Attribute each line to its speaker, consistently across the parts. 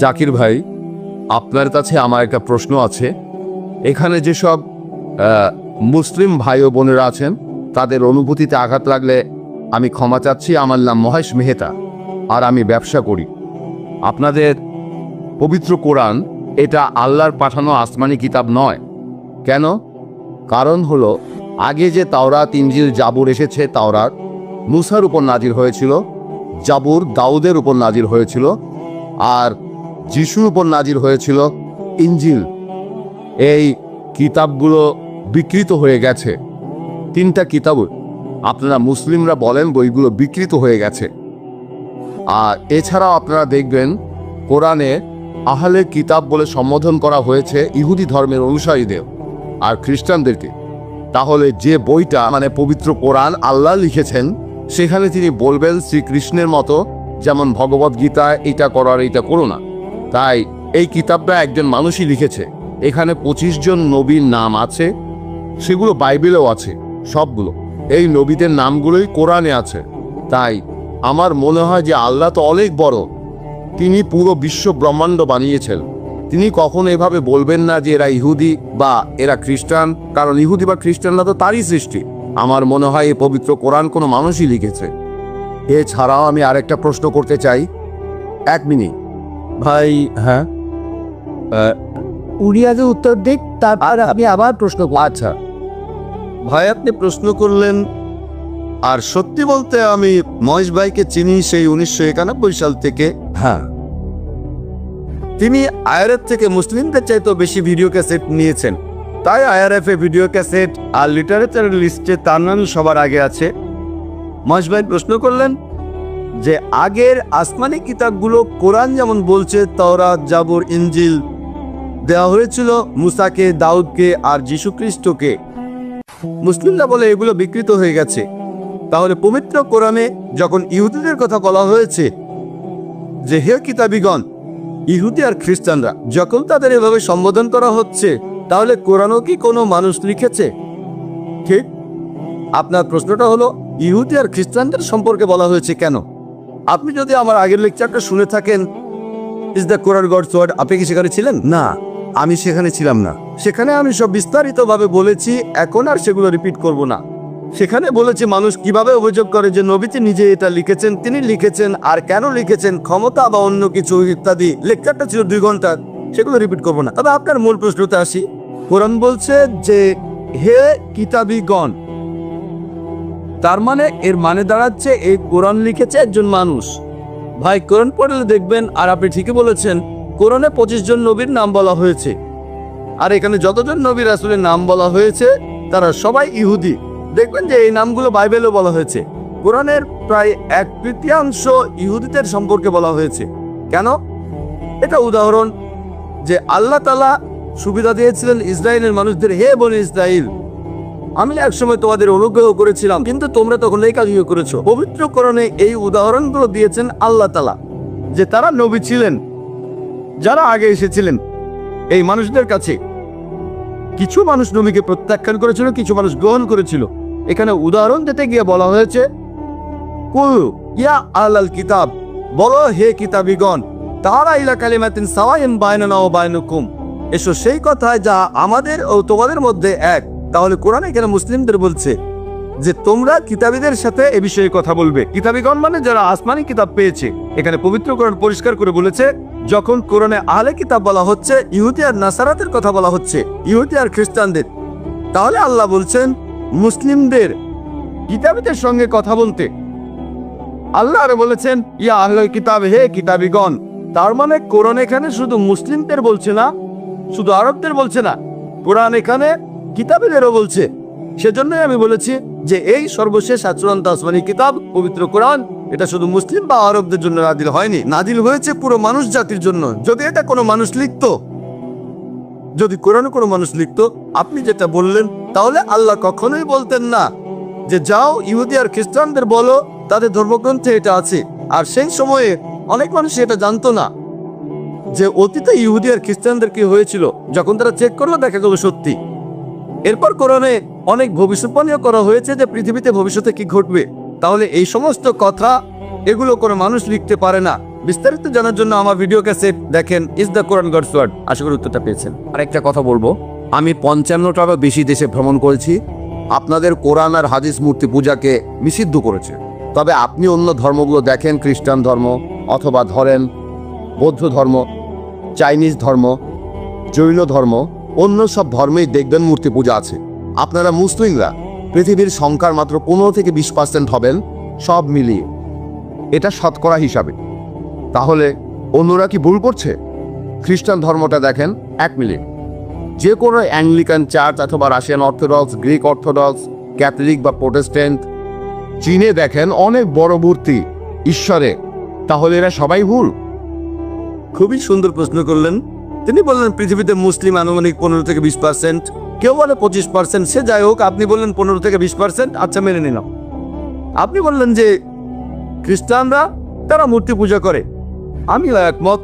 Speaker 1: জাকির ভাই, আপনার কাছে আমার একটা প্রশ্ন আছে। এখানে যেসব মুসলিম ভাই ও বোনেরা আছেন, তাদের অনুভূতিতে আঘাত লাগলে আমি ক্ষমা চাচ্ছি। আমার নাম মহেশ মেহতা, আর আমি ব্যবসা করি। আপনাদের পবিত্র কোরআন এটা আল্লাহর পাঠানো আসমানি কিতাব নয়। কেন? কারণ হলো, আগে যে তাওরাত, ইনজিল, জাবুর এসেছে, তাওরাত মুসার উপর নাজির হয়েছিল, জাবুর দাউদের উপর নাজির হয়েছিল, আর যিশুর উপর নাজির হয়েছিল ইনজিল। এই কিতাবগুলো বিকৃত হয়ে গেছে। তিনটা কিতাব আপনারা মুসলিমরা বলেন বইগুলো বিকৃত হয়ে গেছে। আর এছাড়াও আপনারা দেখবেন কোরআনে আহলে কিতাব বলে সম্বোধন করা হয়েছে ইহুদি ধর্মের অনুসারীদের আর খ্রিস্টানদেরকে। তাহলে যে বইটা মানে পবিত্র কোরআন আল্লাহ লিখেছেন, সেখানে তিনি বলবেন শ্রীকৃষ্ণের মতো, যেমন ভগবদ গীতায় এটা করার এটা করো না। তাই এই কিতাবটা একজন মানুষই লিখেছে। এখানে 25 জন নবীর নাম আছে, সেগুলো বাইবেলেও আছে সবগুলো। এই নবীদের নামগুলোই কোরআনে আছে। তাই আমার মনে হয় যে আল্লাহ তো অনেক বড়, তিনি পুরো বিশ্ব ব্রহ্মাণ্ড বানিয়েছেন। তিনি কখনো এভাবে বলবেন না যে এরা ইহুদি বা এরা খ্রিস্টান, কারণ ইহুদি বা খ্রিস্টানরা তো তারই সৃষ্টি। আমার মনে হয় এই পবিত্র কোরআন কোনো মানুষই লিখেছে। এছাড়াও আমি আরেকটা প্রশ্ন করতে চাই। 1 মিনিট
Speaker 2: ভাই।
Speaker 1: হ্যাঁ,
Speaker 2: উনি আগে উত্তর দিক, তারপর আমি আবার প্রশ্ন করব।
Speaker 1: আচ্ছা।
Speaker 3: ভাই, আপনি প্রশ্ন করলেন, আর সত্যি বলতে আমি মহেশ ভাইকে চিনি সেই 1991 সাল থেকে।
Speaker 1: হ্যাঁ,
Speaker 3: তিনি আইআরএফ থেকে মুসলিমদের চাইতেও বেশি ভিডিও ক্যাসেট নিয়েছেন। তাই আইআরএফ এ ভিডিও ক্যাসেট আর লিটারেচার লিস্টে তার নাম সবার আগে আছে। মহেশ ভাই প্রশ্ন করলেন যে আগের আসমানি কিতাবগুলো কোরআন যেমন বলছে তাওরাত, জাবুর, ইনজিল দেওয়া হয়েছিল মুসাকে, দাউদকে আর যীশু খ্রিস্টকে, মুসলিমরা বলে এগুলো বিকৃত হয়ে গেছে। তাহলে পবিত্র কোরআনে যখন ইহুদিদের কথা বলা হয়েছে যে হে কিতাবীগণ, ইহুদি আর খ্রিস্টানরা যখন তাদের এভাবে সম্বোধন করা হচ্ছে, তাহলে কোরআনও কি কোনো মানুষ লিখেছে? ঠিক। আপনার প্রশ্নটা হলো ইহুদি আর খ্রিস্টানদের সম্পর্কে বলা হয়েছে কেন? আপনি যদি আমার আগের লেকচারটা শুনে থাকেন, is the Quran God's word, আপনি কি সেখানে ছিলেন? না, আমি সেখানে ছিলাম না। সেখানে আমি সব বিস্তারিতভাবে বলেছি, এখন আর সেগুলো রিপিট করব না। সেখানে বলেছি মানুষ কিভাবে অভিযোগ করে যে নবীজি নিজে এটা লিখেছেন, তিনি লিখেছেন, আর কেন লিখেছেন, ক্ষমতা বা অন্য কিছু ইত্যাদি। লেকচারটা ছিল 2 ঘন্টার, সেগুলো রিপিট করব না। তবে আপনার মূল প্রশ্নতে আসি। কোরআন বলছে যে হে কিতাবীগণ, তার মানে এর মানে দাঁড়াচ্ছে এই কোরআন লিখেছে একজন মানুষ। ভাই, কোরআন পড়লে দেখবেন, আর আপনি ঠিকই বলেছেন, কোরআনে 25 জন নবীর নাম বলা হয়েছে। আর এখানে যতজন নবী রাসূলের নাম বলা হয়েছে তারা সবাই ইহুদি। দেখবেন যে এই নামগুলো বাইবেলেও বলা হয়েছে। কোরআনের প্রায় 1/3 ইহুদিদের সম্পর্কে বলা হয়েছে। কেন? এটা উদাহরণ যে আল্লাহ তাআলা সুবিধা দিয়েছিলেন ইসরায়েলের মানুষদের, হে বনি ইসরাইল, আমি একসময় তোমাদের অনুগ্রহ করেছিলাম, কিন্তু তোমরা তখন এই কাজগুলো করেছো। পবিত্র কোরআনে এই উদাহরণগুলো দিয়েছেন আল্লাহ তাআলা, যে তারা নবী ছিলেন যারা আগে এসেছিলেন এই মানুষদের কাছে। কিছু মানুষ নবীকে প্রত্যাখ্যান করেছিল, কিছু মানুষ গ্রহণ করেছিল। এখানে উদাহরণ দিতে গিয়ে বলা হয়েছে কুল ইয়া আহলাল কিতাব, বলো হে কিতাবীগণ, তাআলা ইলা কালিমাতিন সাওয়াইন বাইনানা ওয়া বাইনাকুম, এসো সেই কথায় যা আমাদের ও তোমাদের মধ্যে এক। তাহলে কোরআন এখানে মুসলিমদের বলছে যে তোমরা কিতাবীদের সাথে এ বিষয়ে কথা বলবে। কিতাবীগণ মানে যারা আসমানি কিতাব পেয়েছে। এখানে পবিত্র কোরআন পরিষ্কার করে বলেছে, যখন কোরআনে আহলে কিতাব বলা হচ্ছে, ইহুদি আর নাসারাতের কথা বলা হচ্ছে, ইহুদি আর খ্রিস্টানদের, তাহলে আল্লাহ বলছেন মুসলিমদের কিতাবীদের সঙ্গে কথা বলতে। আল্লাহ আরো বলেছেন ইয়া আহলে কিতাব, হে কিতাবীগণ। তার মানে কোরআন এখানে শুধু মুসলিমদের বলছে না, শুধু আরবদের বলছে না, কোরআন এখানে কিতাবীদেরও বলছে। সেজন্যই আমি বলেছি যে এই সর্বশেষ চূড়ান্ত আসমানি কিতাব পবিত্র কোরআন, এটা শুধু মুসলিম বা আরবদের জন্য নাজিল হয়নি, নাজিল হয়েছে পুরো মানুষ জাতির জন্য। যদি এটা কোনো মানুষ লিখতো, যদি কোরআনে কোনো মানুষ লিখতো, আপনি যেটা বললেন, তাহলে আল্লাহ কখনোই বলতেন না যে যাও ইহুদি আর খ্রিস্টানদের বলো তাদের ধর্মগ্রন্থে এটা আছে। আর সেই সময়ে অনেক মানুষ এটা জানতো না যে অতীতে ইহুদি আর খ্রিস্টানদের কি হয়েছিল। যখন তারা চেক করলো, দেখা গেল সত্যি। এরপর কোরআনে অনেক ভবিষ্যৎবাণীও করা হয়েছে যে পৃথিবীতে ভবিষ্যতে কি ঘটবে। তাহলে এই সমস্ত কথা এগুলো কোনো মানুষ লিখতে পারে না। বিস্তারিত জানার জন্য আমার ভিডিও ক্যাসেট দেখেন is the Quran God's word. আশা করি উত্তরটা পেয়েছেন।
Speaker 1: আরেকটা কথা বলবো, আমি 55টারও বেশি দেশে ভ্রমণ করেছি। আপনাদের কোরআন আর হাদিস মূর্তি পূজাকে নিষিদ্ধ করেছে। তবে আপনি অন্য ধর্মগুলো দেখেন, খ্রিস্টান ধর্ম অথবা ধরেন বৌদ্ধ ধর্ম, চাইনিজ ধর্ম, জৈন ধর্ম, অন্য সব ধর্মেই দেখবেন মূর্তি পূজা আছে। আপনারা মুসলিমরা পৃথিবীর সংখ্যার মাত্র 15 থেকে 20% হবেন সব মিলিয়ে, এটা শতকরা হিসাবে। তাহলে অন্যরা কি ভুল করছে? খ্রিস্টান ধর্মটা দেখেন 1 মিলিয়ন। যে কোনো অ্যাংলিকান চার্চ অথবা Russian orthodox, Greek orthodox, Catholic বা প্রোটেস্ট্যান্ট, চীনে দেখেন অনেক বড় মূর্তি ঈশ্বরে। তাহলে এরা সবাই ভুল?
Speaker 3: খুবই সুন্দর প্রশ্ন করলেন। তিনি বললেন পৃথিবীতে মুসলিম আনুমানিক 15 থেকে 20%, কেউ বলে 25%। সে যাই হোক, আপনি বললেন 15 থেকে 20%, আচ্ছা মেনে নিলাম। আপনি বললেন যে খ্রিস্টানরা তারা মূর্তি পূজা করে, আমি একমত।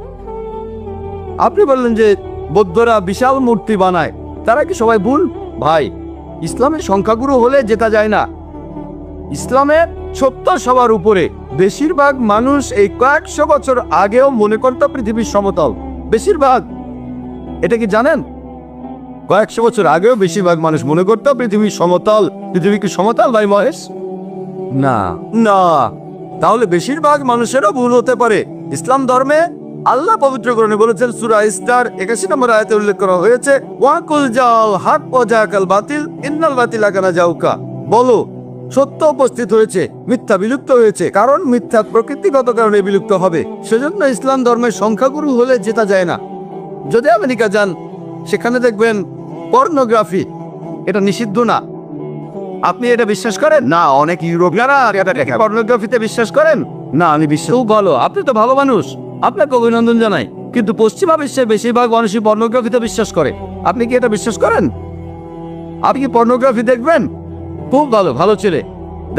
Speaker 3: আপনি বললেন যে বৌদ্ধরা বিশাল মূর্তি বানায়, তারা কি সবাই ভুল? ভাই, ইসলামের সংখ্যাগুরু হলে জেতা যায় না। ইসলামের সত্য সবার উপরে। বেশিরভাগ মানুষ এই কয়েকশো বছর আগেও মনে করত পৃথিবীর সমতল। বেশিরভাগ, এটা কি জানেন? কয়েকশো বছর আগেও বেশিরভাগ মানুষ মনে করত পৃথিবী সমতল। পৃথিবী কি সমতল ভাই মহেশ? না না, তাহলে বেশিরভাগ মানুষেরও ভুল হতে পারে। ইসলাম ধর্মে আল্লাহ পবিত্র কোরআনে বলেছেন, সূরা ইসরার 81 নম্বর আয়াতে উল্লেখ করা হয়েছে, ওয়াকুল জাল হক ওয়া জাকাল বাতিল ইন্নাল বাতিলা কানা জাউকা। বলো, সত্য উপস্থিত হয়েছে, মিথ্যা বিলুপ্ত হয়েছে, কারণ মিথ্যা প্রকৃতিগত কারণে বিলুপ্ত হবে। সেজন্য ইসলাম ধর্মের সংখ্যাগুরু হলে জেতা যায় না। যদি আমেরিকা যান, সেখানে দেখবেন পর্নোগ্রাফি, এটা নিষিদ্ধ না। আপনি এটা বিশ্বাস করেন?
Speaker 1: না, অনেক ইউরোপিয়ানরা এটা দেখে।
Speaker 3: পর্নোগ্রাফিতে বিশ্বাস করেন? না, আমি বিশ্বাস। খুব ভালো, আপনি তো ভালো মানুষ, আপনাকে অভিনন্দন জানাই। কিন্তু পশ্চিমা বিশ্বের বেশিরভাগ মানুষই পর্নোগ্রাফিতে বিশ্বাস করে। আপনি কি এটা বিশ্বাস করেন? আপনি কি পর্নোগ্রাফি দেখবেন? খুব ভালো, ভালো ছেলে।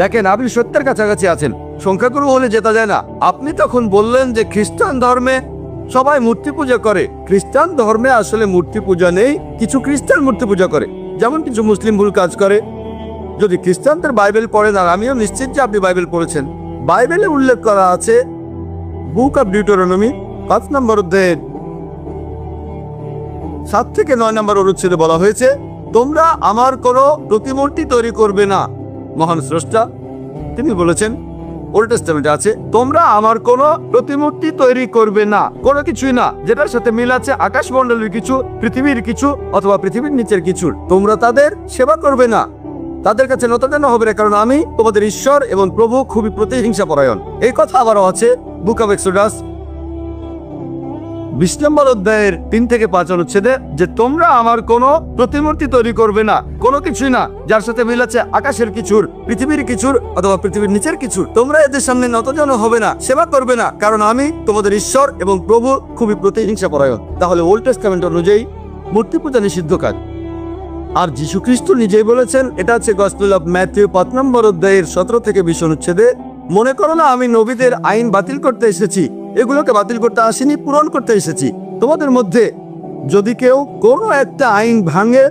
Speaker 3: দেখেন, আপনি সত্যের কাছাকাছি আছেন। সংখ্যাগুরু হলে জেতা যায় না। আপনি তখন বললেন যে খ্রিস্টান ধর্মে সবাই মূর্তি পূজা করে। খ্রিস্টান ধর্মে আসলে মূর্তি পূজা নেই, কিছু খ্রিস্টান মূর্তি পূজা করে, যেমন কিছু মুসলিম ভুল কাজ করে। যদি খ্রিস্টানদের বাইবেল পড়েন, আর আমিও নিশ্চিত যে আপনি বাইবেল পড়েছেন, বাইবেলে উল্লেখ করা আছে বুক অফ ডিউটোরনমি 5 নম্বর অধ্যায়ের 7 থেকে 9 নম্বর অনুচ্ছেদে বলা হয়েছে, তোমরা আমার কোনো প্রতিমূর্তি তৈরি করবে না। মহান স্রষ্টা তিনি বলেছেন, ওল্ড টেস্টামেন্টে আছে, তোমরা আমার কোনো প্রতিমূর্তি তৈরি করবে না। কোনো কিছুই না যেটার সাথে মিল আছে আকাশমণ্ডলের কিছু, পৃথিবীর কিছু, অথবা পৃথিবীর নিচের কিছু। তোমরা তাদের সেবা করবে না, তাদের কাছে নতজানু হবে না, কারণ আমি তোমাদের ঈশ্বর এবং প্রভু খুবই প্রতিহিংসা পরায়ণ। এই কথা আবারও আছে বুক অফ এক্সোডাস 20 নম্বর অধ্যায়ের 3 থেকে 5 অনুচ্ছেদে, যে তোমরা আমার কোনো প্রতিমূর্তি তৈরি করবে না, কোনো কিছুই না যার সাথে মিল আছে আকাশের কিছুর, পৃথিবীর কিছুর, অথবা পৃথিবীর নিচের কিছুর। তোমরা এদের সামনে নতজানু হবে না, সেবা করবে না, কারণ আমি তোমাদের ঈশ্বর এবং প্রভু খুবই প্রতিহিংসা পরায়ণ। তাহলে ওল্ড টেস্টামেন্ট অনুযায়ী মূর্তি পূজা নিষিদ্ধ কাজ। আর যীশু খ্রিস্ট নিজেই বলেছেন, এটা হচ্ছে গসপেল অফ ম্যাথিউ 5 নম্বর অধ্যায়ের 17 থেকে 20 অনুচ্ছেদে, মনে করো না আমি নবীদের আইন বাতিল করতে এসেছি, এগুলোকে বাতিল করতে আসিনি, পূরণ করতে এসেছি। তোমাদের মধ্যে যদি কেউ কোনো একটা আইন ভাঙে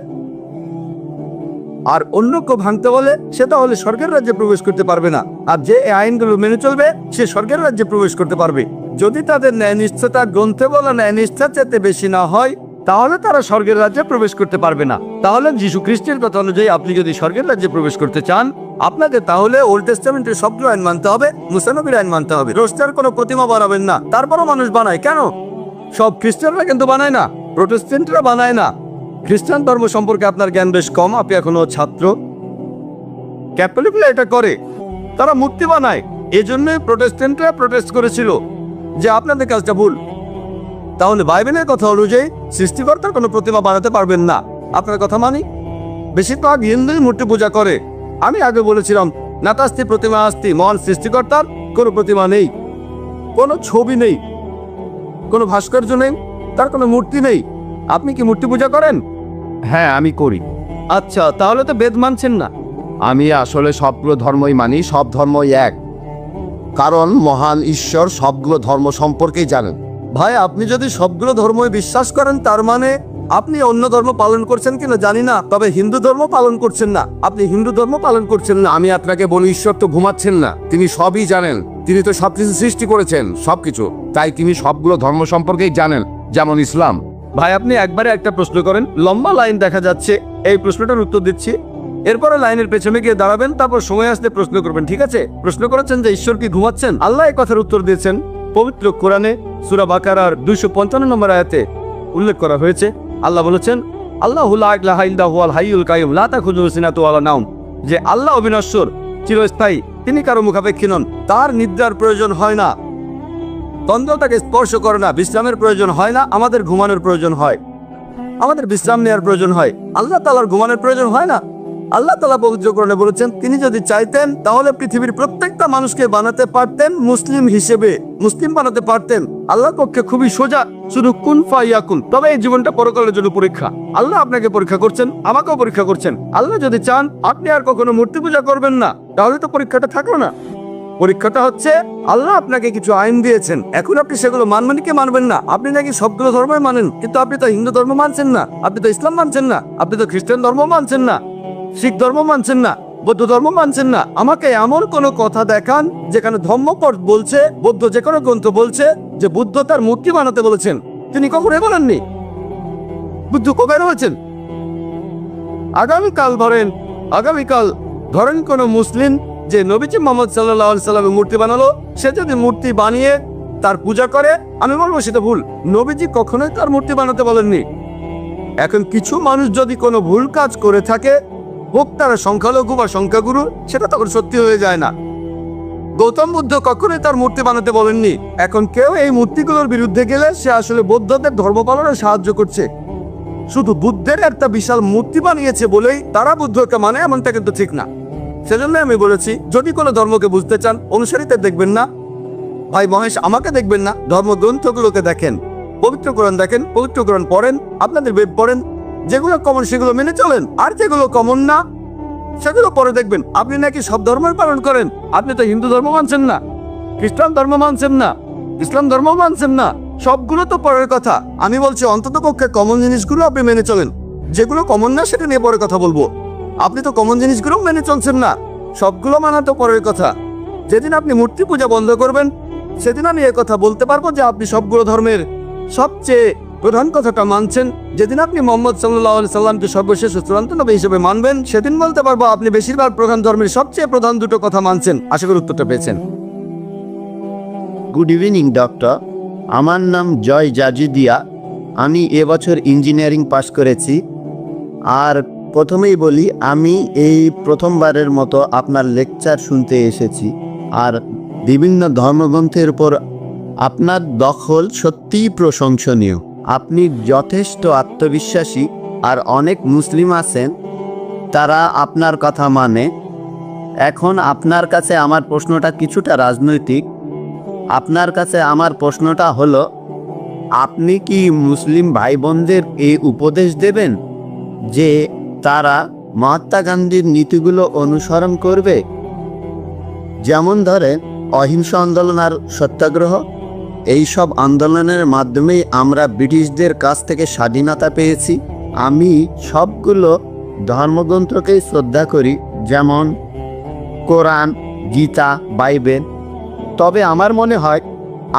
Speaker 3: আর অন্য কেউ ভাঙতে বলে, সেটা হলে স্বর্গের রাজ্যে প্রবেশ করতে পারবে না। আর যে এই আইনগুলো মেনে চলবে, সে স্বর্গের রাজ্যে প্রবেশ করতে পারবে। যদি তাদের ন্যায়নিষ্ঠতা গ্রন্থে বলা ন্যায়নিষ্ঠার চাইতে বেশি না হয়, তাহলে তারা স্বর্গের রাজ্যে প্রবেশ করতে পারবে না। তাহলে যীশু খ্রিস্টের কথা অনুযায়ী আপনি যদি স্বর্গের রাজ্যে প্রবেশ করতে চান, আপনাকে তাহলে ওল্ড টেস্টামেন্টের সবগুলো আইন মানতে হবে, মুসা নবীর আইন মানতে হবে। রোস্টার কোনো প্রতিমা বানাবেন না। তারপরও মানুষ বানায়, কেন? সব খ্রিস্টানরা কিন্তু বানায় না, প্রোটেস্ট্যান্টরা বানায় না। খ্রিস্টান ধর্ম সম্পর্কে আপনার জ্ঞান বেশ কম, আপনি এখনো ছাত্র। ক্যাথলিকরা এটা করে, তারা মূর্তি বানায়। এজন্যই প্রোটেস্ট্যান্টরা প্রোটেস্ট করেছিল যে আপনাদের কাজটা ভুল। তাহলে বাইবেলের কথা অনুযায়ী সৃষ্টিকর্তার কোনো প্রতিমা বানাতে পারবেন না। আপনার কথা মানি। বেশিরভাগ হিন্দুই মূর্তি পূজা করে। আমি আগে বলেছিলাম, নাতাস্তি প্রতিমা আস্তি, মহান সৃষ্টিকর্তার কোনো প্রতিমা নেই, কোনো ছবি নেই, কোনো ভাস্কর্য নেই, তার কোনো মূর্তি নেই। আপনি কি মূর্তি পূজা করেন?
Speaker 1: হ্যাঁ, আমি করি।
Speaker 3: আচ্ছা, তাহলে তো বেদ মানছেন না।
Speaker 1: আমি আসলে সবগুলো ধর্মই মানি, সব ধর্মই এক, কারণ মহান ঈশ্বর সবগুলো ধর্ম সম্পর্কেই জানেন।
Speaker 3: ভাই, আপনি যদি সবগুলো ধর্মই বিশ্বাস করেন, তার মানে আপনি অন্য ধর্ম পালন করছেন কিনা জানি না, তবে হিন্দু ধর্ম পালন করছেন না। আপনি হিন্দু ধর্ম পালন করছেন না।
Speaker 1: আমি আপনাকে বলি, ঈশ্বর তো ঘুমাচ্ছেন না, তিনি সবই জানেন। তিনি তো সবকিছু সৃষ্টি করেছেন, সবকিছু। তাই তিনি সবগুলো ধর্ম সম্পর্কেই জানেন, যেমন ইসলাম।
Speaker 3: ভাই আপনি একবারে একটা প্রশ্ন করেন, লম্বা লাইন দেখা যাচ্ছে, এই প্রশ্নটার উত্তর দিচ্ছি, এরপরে লাইনের পেছনে গিয়ে দাঁড়াবেন, তারপর সময় আসলে প্রশ্ন করবেন, ঠিক আছে? প্রশ্ন করেছেন যে ঈশ্বর কি ঘুমাচ্ছেন? আল্লাহ এই কথার উত্তর দিয়েছেন পবিত্র কোরআনে সূরা বাকারার 255 নম্বর আয়াতে উল্লেখ করা হয়েছে। আল্লাহ বলেছেন, আল্লাহু লা ইলাহা ইল্লা হুয়াল হাইয়ুল কাইয়ুম লা তাখুযুহু সিনাতুন ওয়ালা নাওম, যে আল্লাহ অবিনশ্বর, চিরস্থায়ী, তিনি কারো মুখাপেক্ষী নন, তার নিদ্রার প্রয়োজন হয় না, তন্দ্রা তাকে স্পর্শ করে না, বিশ্রামের প্রয়োজন হয় না। আমাদের ঘুমানোর প্রয়োজন হয়, আমাদের বিশ্রাম নেওয়ার প্রয়োজন হয়, আল্লাহ তাআলার ঘুমানোর প্রয়োজন হয় না। আল্লাহ তাআলা পবিত্র কোরআনে বলেছেন, তিনি যদি চাইতেন তাহলে পৃথিবীর প্রত্যেকটা মানুষকে বানাতে পারতেন মুসলিম হিসেবে, মুসলিম বানাতে পারতেন। আল্লাহর পক্ষে খুবই সোজা, শুধু কুন ফায়াকুন। তবে এই জীবনটা পরকালের জন্য পরীক্ষা। আল্লাহ আপনাকে পরীক্ষা করছেন, আমাকেও পরীক্ষা করছেন। আল্লাহ যদি চান আপনি আর কখনো মূর্তি পূজা করবেন না, তাহলে তো পরীক্ষাটা থাকলো না। পরীক্ষাটা হচ্ছে আল্লাহ আপনাকে কিছু আইন দিয়েছেন, এখন আপনি সেগুলো মানবেন কি মানবেন না। আপনি নাকি সবগুলো ধর্মই মানেন, কিন্তু আপনি তো হিন্দু ধর্ম মানছেন না, আপনি তো ইসলাম মানছেন না, আপনি তো খ্রিস্টান ধর্ম মানছেন না, শিখ ধর্ম মানছেন না, বৌদ্ধ ধর্ম মানছেন না। আমাকে এমন কোন কথা দেখান যেখানে ধর্মপদ বলছে, বৌদ্ধ যে কোনো গ্রন্থ বলছে যে বুদ্ধ তার মূর্তি বানাতে বলেছেন। তিনি কখনোই বলেননি। বুদ্ধ কবে হয়েছেন? আগামীকাল ধরেন কোন মুসলিম যে নবীজি মুহাম্মদ সাল্লাল্লাহু আলাইহি সাল্লামের মূর্তি বানালো, সে যদি মূর্তি বানিয়ে তার পূজা করে, আমি বলবো সেটা ভুল। নবীজি কখনোই তার মূর্তি বানাতে বলেননি। এখন কিছু মানুষ যদি কোনো ভুল কাজ করে থাকে, হোক তারা সংখ্যালঘু বা সংখ্যাগুরু, সেটা তখন সত্যি হয়ে যায় না। গৌতম বুদ্ধ কখনোই তার মূর্তি বানাতে বলেননি। এখন কেউ এই মূর্তিগুলোর বিরুদ্ধে গেলে সে আসলে বৌদ্ধদের ধর্ম পালনে সাহায্য করছে। শুধু বুদ্ধের একটা বিশাল মূর্তি বানিয়েছে বলেই তারা বুদ্ধকে মানে, এমনটা কিন্তু ঠিক না। সেজন্য আমি বলেছি, যদি কোনো ধর্মকে বুঝতে চান, অনুসারীদের দেখবেন না, ভাই মহেশ আমাকে দেখবেন না, ধর্মগ্রন্থগুলোকে দেখেন, পবিত্র কোরআন দেখেন, পবিত্র কোরআন পড়েন, আপনাদের বেদ পড়েন, যেগুলো কমন সেগুলো মেনে চলেন, আর যেগুলো কমন না সেগুলো পরে দেখবেন। আপনি নাকি সব ধর্মের পালন করেন, আপনি তো হিন্দু ধর্ম মানছেন না, খ্রিস্টান ধর্ম মানছেন না, ইসলাম ধর্ম মানছেন না, সবগুলো তো পরের কথা। আমি বলছি অন্তত পক্ষে কমন জিনিসগুলো আপনি মেনে চলেন, যেগুলো কমন না সেটা নিয়ে পরে কথা বলবো। আপনি তো কমন জিনিসগুলো মেনে চলছেন না, সবগুলো মানা তো পরের কথা। যেদিন আপনি মূর্তি পূজা বন্ধ করবেন, সেদিন আমি কথা বলতে পারবো যে আপনি সবগুলো ধর্মের সবচেয়ে প্রধান কথাটা মানছেন। যেদিন আপনি মুহাম্মদ সাল্লাল্লাহু আলাইহি সাল্লামকে সর্বশেষ ও চূড়ান্ত নবী হিসেবে মানবেন, সেদিন বলতে পারবো আপনি বেশিরভাগ প্রধান ধর্মের সবচেয়ে প্রধান দুটো কথা মানছেন। আশা করি উত্তরটা পেয়েছেন।
Speaker 4: গুড ইভিনিং ডক্টর, আমার নাম জয় জাজিদিয়া। আমি এবছর ইঞ্জিনিয়ারিং পাস করেছি। আর প্রথমেই বলি, আমি এই প্রথমবারের মতো আপনার লেকচার শুনতে এসেছি। আর বিভিন্ন ধর্মগ্রন্থের উপর আপনার দখল সত্যিই প্রশংসনীয়। আপনি যথেষ্ট আত্মবিশ্বাসী, আর অনেক মুসলিম আছেন তারা আপনার কথা মানে। এখন আপনার কাছে আমার প্রশ্নটা কিছুটা রাজনৈতিক। আপনার কাছে আমার প্রশ্নটা হলো, আপনি কি মুসলিম ভাই বোনদের এই উপদেশ দেবেন যে তারা মহাত্মা গান্ধীর নীতিগুলো অনুসরণ করবে? যেমন ধরেন অহিংস আন্দোলন আর সত্যাগ্রহ, এই সব আন্দোলনের মাধ্যমেই আমরা ব্রিটিশদের কাছ থেকে স্বাধীনতা পেয়েছি। আমি সবগুলো ধর্মগ্রন্থকেই শ্রদ্ধা করি, যেমন কোরআন, গীতা, বাইবেল। তবে আমার মনে হয়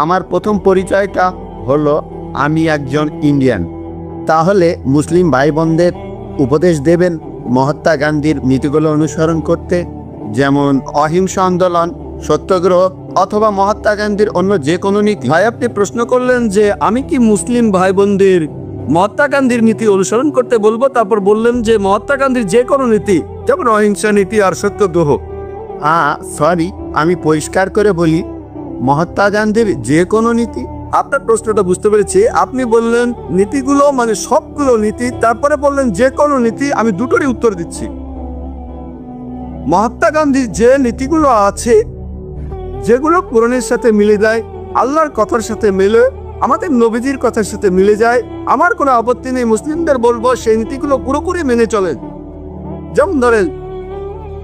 Speaker 4: আমার প্রথম পরিচয়টা হলো আমি একজন ইন্ডিয়ান। তাহলে মুসলিম ভাই বোনদের উপদেশ দেবেন মহাত্মা গান্ধীর নীতিগুলো অনুসরণ করতে, যেমন অহিংস আন্দোলন, সত্যাগ্রহ, অথবা মহাত্মা গান্ধীর অন্য যে কোনো নীতি?
Speaker 3: ভাই আপনি প্রশ্ন করলেন যে আমি কি মুসলিম ভাই বোনদের মহাত্মা গান্ধীর নীতি অনুসরণ করতে বলবো, তারপর বললেন যে মহাত্মা গান্ধীর যে কোনো নীতি, যেমন অহিংসা নীতি আর সত্যগ্রহ।
Speaker 4: সরি, আমি পরিষ্কার করে বলি, মহাত্মা গান্ধীর যে কোনো নীতি।
Speaker 3: আপনার প্রশ্নটা বুঝতে পেরেছি। আপনি বললেন নীতিগুলো মানে সবগুলো নীতি, তারপরে বললেন যে কোনো নীতি। আমি দুটোরই উত্তর দিচ্ছি। মহাত্মা গান্ধীর যে নীতিগুলো আছে, যেগুলো কোরআনের সাথে মিলে যায়, আল্লাহর কথার সাথে মিলে, আমাদের নবীজির কথার সাথে মিলে যায়, আমার কোনো আপত্তি নেই। মুসলিমদের বলবো সেই নীতিগুলো পুরোপুরি মেনে চলেন। যেমন ধরেন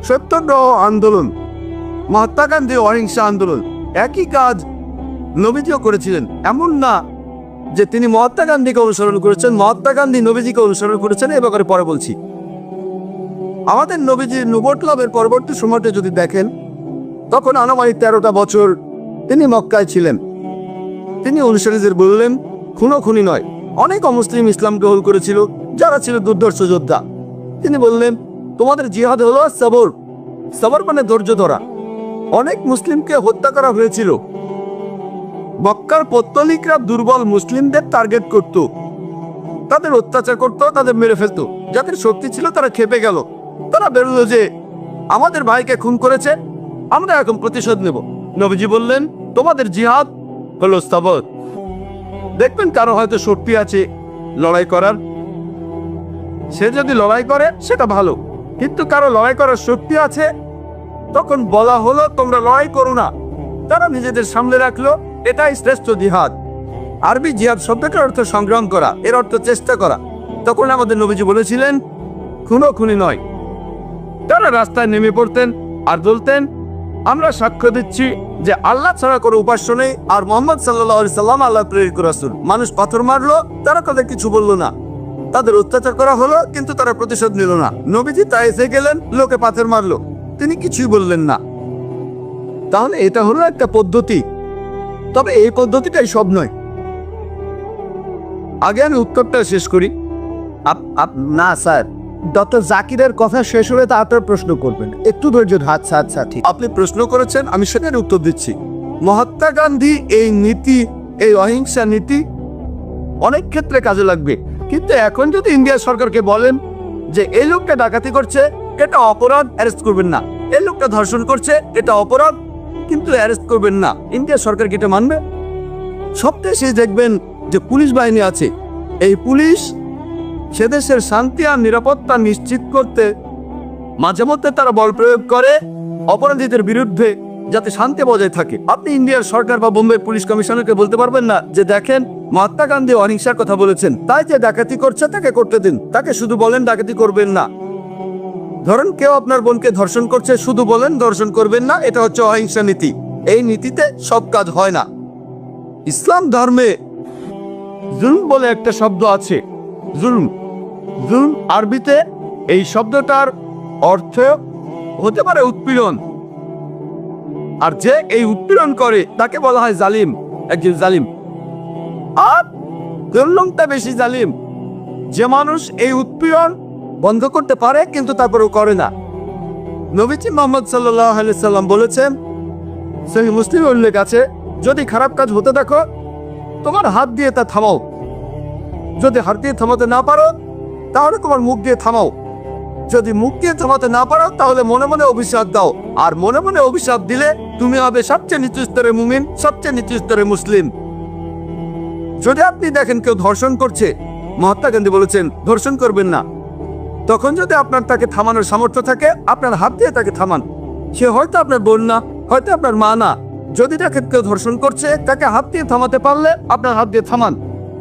Speaker 3: সত্যাগ্রহ আন্দোলন, মহাত্মা গান্ধী অহিংসা আন্দোলন, একই কাজ নবীজিও করেছিলেন। এমন না যে তিনি মহাত্মা গান্ধীকে অনুসরণ করেছেন, মহাত্মা গান্ধী নবীজিকে অনুসরণ করেছেন, এ ব্যাপারে পরে বলছি। আমাদের নবীজির নবুয়ত লাভের পরবর্তী সময়টা যদি দেখেন, তখন আনুমানিক 13টা বছর তিনি মক্কায় ছিলেন। তিনি অনুসারীদের বললেন, খুনোখুনি নয়। অনেক অমুসলিম ইসলাম গ্রহণ করেছিল, যারা ছিল দুর্ধর্ষ যোদ্ধা। তিনি বললেন, তোমাদের জিহাদ হলো সবর। সবর মানে ধৈর্য ধরা। অনেক মুসলিমকে হত্যা করা হয়েছিল। মক্কার পত্তলিকরা দুর্বল মুসলিমদের টার্গেট করত, তাদের অত্যাচার করত, তাদের মেরে ফেলতো। যাদের শক্তি ছিল তারা খেপে গেল। তারা বেরোলো যে আমাদের ভাইকে খুন করেছে, আমরা এখন প্রতিশোধ নেব। নবীজি বললেন, তোমাদের জিহাদ হলো সবর। দেখবেন কারো হয়তো শক্তি আছে লড়াই করার, সে যদি লড়াই করে সেটা ভালো, কিন্তু কারো লড়াই করার শক্তি আছে, তখন বলা হলো তোমরা লড়াই করো না। তারা নিজেদের সামনে রাখলো, এটাই শ্রেষ্ঠ জিহাদ। আরবি জিহাদ শব্দটার অর্থ সংগ্রাম করা, এর অর্থ চেষ্টা করা। তখন আমাদের নবীজি বলেছিলেন, খুনোখুনি নয়। তারা রাস্তায় নেমে পড়তেন আর বলতেন, আমরা সাক্ষ্য দিচ্ছি যে আল্লাহ ছাড়া কোনো উপাস্য নেই, আর মোহাম্মদ সাল্লাল্লাহু আলাইহি সাল্লাম আল্লাহ প্রেরিত রাসূল। মানুষ পাথর মারলো, তারা তাদের কিছু বললো না। তাদের অত্যাচার করা হলো, কিন্তু তারা প্রতিশোধ নিল না। নবীজি তায়েফে গেলেন, লোকে পাথর মারলো, তিনি কিছুই বললেন না। তাহলে এটা হলো একটা পদ্ধতি, তবে এই পদ্ধতিটাই সব নয়। আগে আমি উত্তরটা শেষ করি।
Speaker 4: না স্যার,
Speaker 2: ডক্টর জাকিরের কথা শেষ হলে তারপর প্রশ্ন করবেন, একটু ধৈর্য ধরুন। আচ্ছা আচ্ছা, ঠিক।
Speaker 3: আপনি প্রশ্ন করেছেন, আমি সেটার উত্তর দিচ্ছি। মহাত্মা গান্ধী এই নীতি, এই অহিংসা নীতি অনেক ক্ষেত্রে কাজে লাগবে, কিন্তু এখন যদি ইন্ডিয়া সরকারকে বলেন যে এই লোকটা ডাকাতি করছে, এটা অপরাধ, অ্যারেস্ট করবেন না। এই লোকটা ধর্ষণ করছে, এটা অপরাধ, কিন্তু অ্যারেস্ট করবেন না, ইন্ডিয়া সরকার কি এটা মানবে? সব দেশে দেখবেন যে পুলিশ বাহিনী আছে। এই পুলিশ সে দেশের শান্তি আর নিরাপত্তা নিশ্চিত করতে মাঝে মধ্যে তারা বল প্রয়োগ করে অপরাধীদের বিরুদ্ধে, যাতে শান্তি বজায় থাকে। আপনি ইন্ডিয়ার সরকার বা বোম্বে পুলিশ কমিশনারকে বলতে পারবেন না যে দেখেন মহাত্মা গান্ধী অহিংসার কথা বলেছেন, তাই যে ডাকাতি করছে তাকে করতে দিন, তাকে শুধু বলেন ডাকাতি করবেন না। ধরেন কেউ আপনার বোনকে ধর্ষণ করছে, শুধু বলেন ধর্ষণ করবেন না, এটা হচ্ছে অহিংসা নীতি। এই নীতিতে সব কাজ হয় না। ইসলাম ধর্মে জুলম বলে একটা শব্দ আছে। জুলম, জুলম আরবিতে এই শব্দটার অর্থ হতে পারে উৎপীড়ন, আর যে এই উৎপীড়ন করে তাকে বলা হয় জালিম, একজন জালিম। আর জুলমটা বেশি জালিম যে মানুষ এই উৎপীড়ন বন্ধ করতে পারে কিন্তু তারপরেও করে না। নবীজি মুহাম্মদ সাল্লাল্লাহু আলাইহি সাল্লাম বলেছেন, সহিহ মুসলিমে উল্লেখ আছে, যদি খারাপ কাজ হতে দেখো তোমার হাত দিয়ে তা থামাও। যদি হাত দিয়ে থামাতে না পারো তাহলে তোমার মুখ দিয়ে থামাও। যদি মুখ দিয়ে থামাতে না পারো তাহলে মনে মনে অভিশাপ দাও, আর মনে মনে অভিশাপ দিলে তুমি হবে সবচেয়ে নিচু স্তরের মুমিন, সবচেয়ে নিচু স্তরের মুসলিম। যদি আপনি দেখেন কেউ ধর্ষণ করছে, মহাত্মা গান্ধী বলেছেন ধর্ষণ করবেন না। তখন যদি আপনার তাকে থামানোর সামর্থ্য থাকে, আপনার হাত দিয়ে তাকে থামান। সে হয়তো আপনার বোন না, হয়তো আপনার মা না। যদি দেখেন কেউ ধর্ষণ করছে, তাকে হাত দিয়ে থামাতে পারলে আপনার হাত দিয়ে থামান।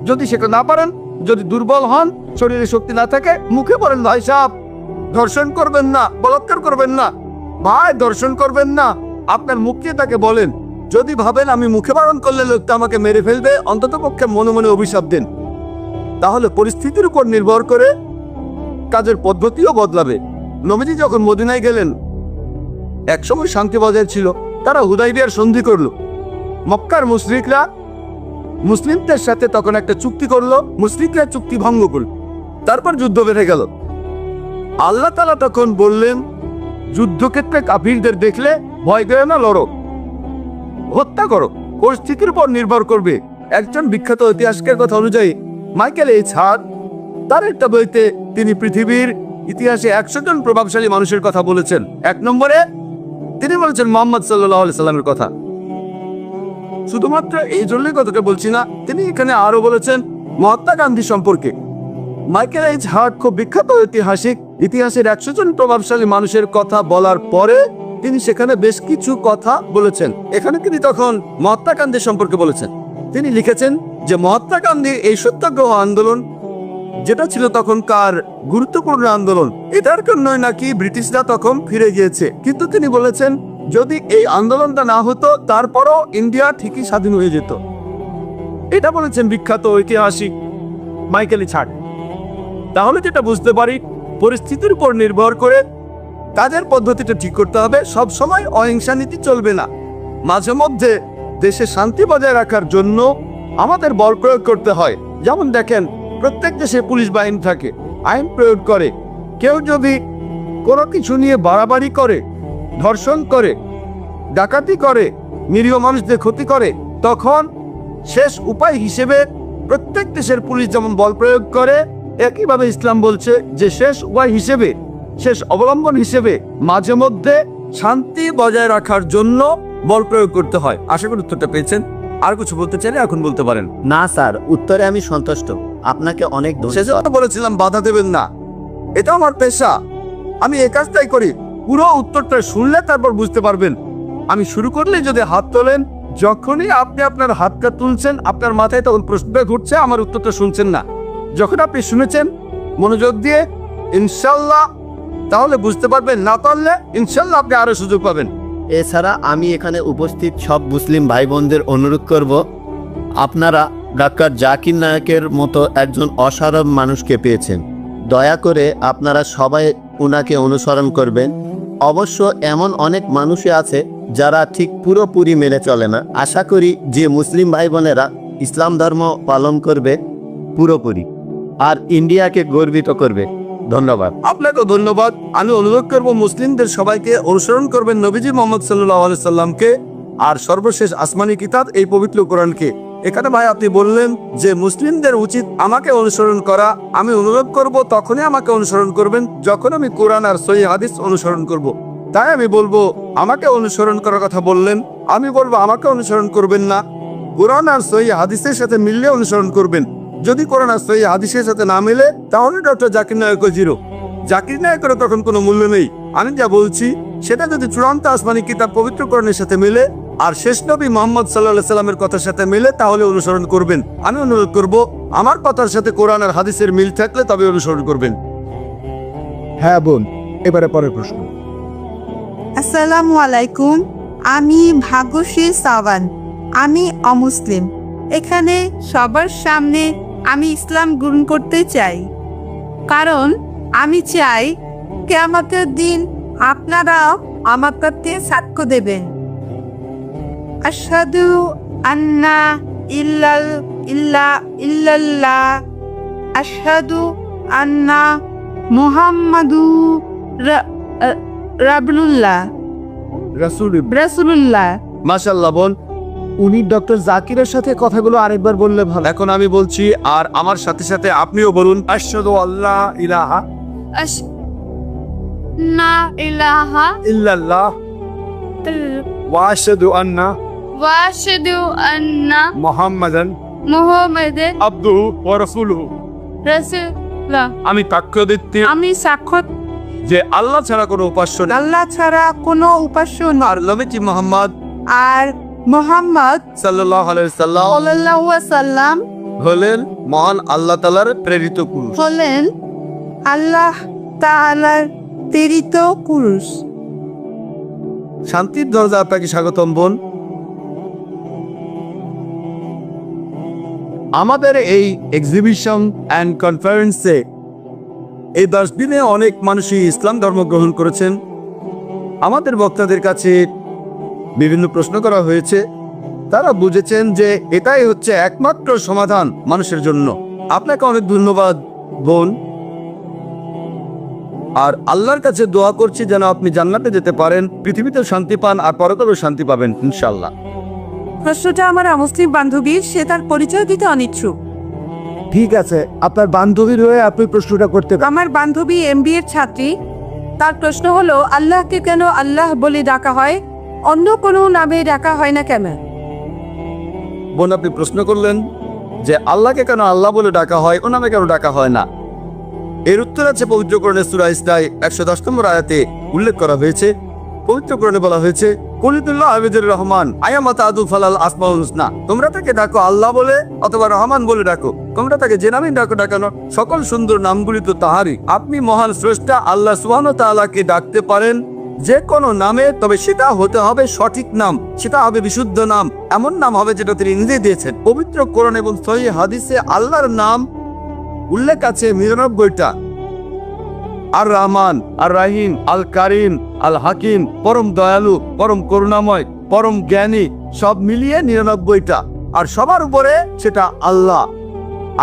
Speaker 3: যদি সেটা না পারেন, যদি দুর্বল হন, শরীরে শক্তি না থাকে, মুখে বলেন ভাই সাহেব ধর্ষণ করবেন না, বলাৎকার করবেন না, ভাই ধর্ষণ করবেন না। আপনার মুখ দিয়ে তাকে বলেন। যদি ভাবেন আমি মুখে বারণ করলে লোকটা আমাকে মেরে ফেলবে, অন্তত পক্ষে মনে মনে অভিশাপ দেন। তাহলে পরিস্থিতির উপর নির্ভর করে কাজের পদ্ধতিও বদলাবে। নবীজি যখন মদিনায় গেলেন, একসময় শান্তি বজায় ছিল, তারা হুদাইবিয়ার সন্ধি করলো। মক্কার মুশরিকরা মুসলিমদের সাথে তখন একটা চুক্তি করলো, মুশরিকরা চুক্তি ভঙ্গ করল, তারপর যুদ্ধ বেড়ে গেল। আল্লাহ তাআলা তখন বললেন, যুদ্ধক্ষেত্রে কাফিরদের দেখলে ভয় পেও না, লড়ো, হত্যা করো, পরিস্থিতির উপর নির্ভর করবে। একজন বিখ্যাত ইতিহাসকের কথা অনুযায়ী মাইকেল এইচ হার্ট তার একটা বইতে তিনি পৃথিবীর ইতিহাসে 100 জন প্রভাবশালী মানুষের কথা বলেছেন। 1 নম্বরে তিনি বলেছেন মুহাম্মদ সাল্লাল্লাহু আলাইহি সাল্লামের কথা। শুধুমাত্র এই জন্যই কথাটা বলছি না, তিনি এখানে আরো বলেছেন মহাত্মা গান্ধী সম্পর্কে। মাইকেল এইচ হার্ট খুব বিখ্যাত ঐতিহাসিক, ইতিহাসের 100 জন প্রভাবশালী মানুষের কথা বলার পরে তিনি সেখানে বেশ কিছু কথা বলেছেন। এখানে তিনি তখন মহাত্মা গান্ধী সম্পর্কে বলেছেন। তিনি লিখেছেন যে মহাত্মা গান্ধী এই সত্যাগ্রহ আন্দোলন, যেটা ছিল তখনকার গুরুত্বপূর্ণ আন্দোলন, এটার জন্যই নাকি ব্রিটিশরা তখন ফিরে গিয়েছে। কিন্তু তিনি বলেছেন যদি এই আন্দোলনটা না হতো তারপরও ইন্ডিয়া ঠিকই স্বাধীন হয়ে যেত। এটা বলেছেন বিখ্যাত ঐতিহাসিক মাইকেল ছাট। তাহলে যেটা বুঝতে পারি, পরিস্থিতির উপর নির্ভর করে কাজের পদ্ধতিটা ঠিক করতে হবে। সব সময় অহিংসা নীতি চলবে না। মাঝে মধ্যে দেশে শান্তি বজায় রাখার জন্য আমাদের বল প্রয়োগ করতে হয়। যেমন দেখেন, প্রত্যেক দেশে পুলিশ বাহিনী থাকে, আইন প্রয়োগ করে। কেউ যদি কোনো কিছু নিয়ে বাড়াবাড়ি করে, ধর্ষণ করে, ডাকাতি করে, নিরীহ মানুষদের ক্ষতি করে, তখন শেষ উপায় হিসেবে প্রত্যেক দেশের পুলিশ যেমন বল প্রয়োগ করে, একইভাবে ইসলাম বলছে যে শেষ উপায় হিসেবে, শেষ অবলম্বন হিসেবে মাঝে মধ্যে শান্তি বজায় রাখার জন্য বল প্রয়োগ করতে হয়। আশা করি উত্তরটা পেয়েছেন। আর কিছু বলতে চাইলে এখন বলতে পারেন।
Speaker 4: না স্যার, উত্তরে আমি সন্তুষ্ট। আপনাকে অনেক
Speaker 3: সেজন্য বলেছিলাম বাধা দেবেন না, এটা আমার পেশা, আমি এই কাজটাই করি। পুরো উত্তরটা শুনলে তারপর বুঝতে পারবেন। আমি শুরু করলে যদি হাত তোলেন, যখনই আপনি আপনার হাতটা তুলছেন আপনার মাথায় তখন প্রশ্নটা ঘুরছে, আমার উত্তরটা শুনছেন না। যখন আপনি শুনেছেন মনোযোগ দিয়ে ইনশাল্লাহ, তাহলে বুঝতে পারবেন। না পারলে ইনশাল্লাহ আপনি আরো সুযোগ পাবেন।
Speaker 4: এছাড়া আমি এখানে উপস্থিত সব মুসলিম ভাই বোনদের অনুরোধ করব, আপনারা ডাক্তার জাকির নায়কের মতো একজন অসাধারণ মানুষকে পেয়েছেন। দয়া করে আপনারা সবাই উনাকে অনুসরণ করবেন। অবশ্য এমন অনেক মানুষই আছে যারা ঠিক পুরোপুরি মেনে চলে না। আশা করি যে মুসলিম ভাই বোনেরা ইসলাম ধর্ম পালন করবে পুরোপুরি, আর ইন্ডিয়াকে গর্বিত করবে। ধন্যবাদ।
Speaker 3: আপনাকে ধন্যবাদ। আমি অনুরোধ করব মুসলিমদের সবাইকে অনুসরণ করবেন নবীজি মোহাম্মদ সাল্লাল্লাহু আলাইহি সাল্লামকে, আর সর্বশেষ আসমানি কিতাব এই পবিত্র কোরআনকে। এখানে ভাই আপনি বললেন যে মুসলিমদের উচিত আমাকে অনুসরণ করা। আমি অনুরোধ করব তখনই আমাকে অনুসরণ করবেন যখন আমি কোরআন আর সহিহ হাদিস অনুসরণ করব। তাই আমি বলবো আমাকে অনুসরণ করার কথা বললেন, আমি বলবো আমাকে অনুসরণ করবেন না, কোরআন আর সহিহ হাদিসের সাথে মিললে অনুসরণ করবেন। যদি কোরআন আর সহিহ হাদিসের সাথে না মিলে, তাহলে ডক্টর জাকির নায়কও জিরো। জাকির নায়কেরও তখন কোনো মূল্য নেই। আমি যা বলছি সেটা যদি চূড়ান্ত আসমানি কিতাব পবিত্র কোরআনের সাথে মিলে আর শেষ নবী মুহাম্মদ সাল্লাল্লাহু আলাইহি সাল্লামের কথার সাথে মিলে, তাহলে অনুসরণ করবেন। আমি অনুরোধ করব আমার কথার সাথে কোরআন আর হাদিসের মিল থাকলে তবে অনুসরণ করবেন।
Speaker 2: হ্যাঁ বোন, এবারে পরের প্রশ্ন।
Speaker 5: আসসালামু আলাইকুম, আমি ভাগ্যশ্রী সাওয়ান। আমি অমুসলিম। এখানে সবার সামনে আমি ইসলাম গ্রহণ করতে চাই, কারণ আমি চাই কিয়ামতের দিন আপনারা আমার কাছে সাক্ষ্য দেবেন। আশহাদু আন্না ইল্লাল্লাহ, আশহাদু আন্না মুহাম্মাদু রাসূলুল্লাহ।
Speaker 3: মাশাআল্লাহ বোন,
Speaker 2: উনি ডক্টর জাকিরের সাথে কথাগুলো আরেকবার বললে ভালো।
Speaker 3: এখন আমি বলছি আর আমার সাথে সাথে আপনিও বলুন। আশহাদু আল্লা ইলাহা
Speaker 6: না ইলাহা
Speaker 3: ইল্লাল্লাহ ওয়া আশহাদু আন্না
Speaker 6: ওয়াশহাদু আন্না
Speaker 3: মুহাম্মাদান
Speaker 6: মুহাম্মাদান
Speaker 3: আবদুহু ওয়া রাসূলুহু।
Speaker 6: রাসূলুল্লাহ।
Speaker 3: আমি সাক্ষ্য দিচ্ছি
Speaker 5: আমি সাক্ষ্য
Speaker 3: যে আল্লাহ ছাড়া কোনো উপাস্য নেই,
Speaker 5: আল্লাহ ছাড়া কোনো উপাস্য নয়,
Speaker 3: আর নবীজি মুহাম্মদ
Speaker 5: আর মুহাম্মদ
Speaker 3: সাল্লাল্লাহু আলাইহি সাল্লাম
Speaker 5: সাল্লাল্লাহু আলাইহি সাল্লাম
Speaker 3: হলেন মহান আল্লাহ তাআলার প্রেরিত পুরুষ।
Speaker 5: হলেন আল্লাহ তাআলার প্রেরিত পুরুষ।
Speaker 3: শান্তির দরজা আপনাকে স্বাগতম বোন। আমাদের এই এক্সিবিশন অ্যান্ড কনফারেন্সে এই 10 দিনে অনেক মানুষই ইসলাম ধর্ম গ্রহণ করেছেন। আমাদের বক্তাদের কাছে বিভিন্ন প্রশ্ন করা হয়েছে, তারা বুঝেছেন যে এটাই হচ্ছে একমাত্র সমাধান মানুষের জন্য। আপনাকে অনেক ধন্যবাদ বোন, আর আল্লাহর কাছে দোয়া করছি যেন আপনি জান্নাতে যেতে পারেন, পৃথিবীতে শান্তি পান আর পরকালেও শান্তি পাবেন ইনশাআল্লাহ।
Speaker 5: প্রশ্নটা আমার অমুসলিম বান্ধবীর, সে তার পরিচয় দিতে অনিচ্ছুক।
Speaker 2: ঠিক আছে, আপনার বান্ধবীর হয়ে আপনি প্রশ্নটা করতে পারেন।
Speaker 5: আমার বান্ধবী এমবিএ এর ছাত্রী। তার প্রশ্ন হলো, আল্লাহকে কেন আল্লাহ বলে ডাকা হয়, অন্য কোনো নামে ডাকা হয় না কেন?
Speaker 3: বোন, আপনি প্রশ্ন করলেন যে আল্লাহকে কেন আল্লাহ বলে ডাকা হয়, ও নামে কেন ডাকা হয় না। এর উত্তর আছে পবিত্র কোরআনের সূরা ইসরায় 110 নম্বর আয়াতে উল্লেখ করা হয়েছে। পবিত্র কোরআনে বলা হয়েছে, কুলিদুল্লাহ আবিদুর রহমান আয়ামাত আদু ফালাল আসমাউল হুসনা। তোমরা তাকে ডাকো আল্লাহ বলে অথবা রহমান বলে ডাকো, তোমরা তাকে যে নামেই ডাকো ডাকানো, সকল সুন্দর নামগুলি তো তাহারই। আপনি মহান স্রষ্টা আল্লাহ সুবহানাহু ওয়া তাআলাকে ডাকতে পারেন যে কোনো নামে, তবে সেটা হতে হবে সঠিক নাম, সেটা হবে বিশুদ্ধ নাম, এমন নাম হবে যেটা তিনি নিজে দিয়েছেন। পবিত্র কোরআন এবং সহিহ হাদিসে আল্লাহর নাম উল্লেখ আছে ৯৯টা। আর রহমান, আর রাহিম, আল কারিম, আল হাকিম, পরম দয়ালু, পরম করুণাময়, পরম জ্ঞানী, সব মিলিয়ে ৯৯টা। আর সবার উপরে সেটা আল্লাহ।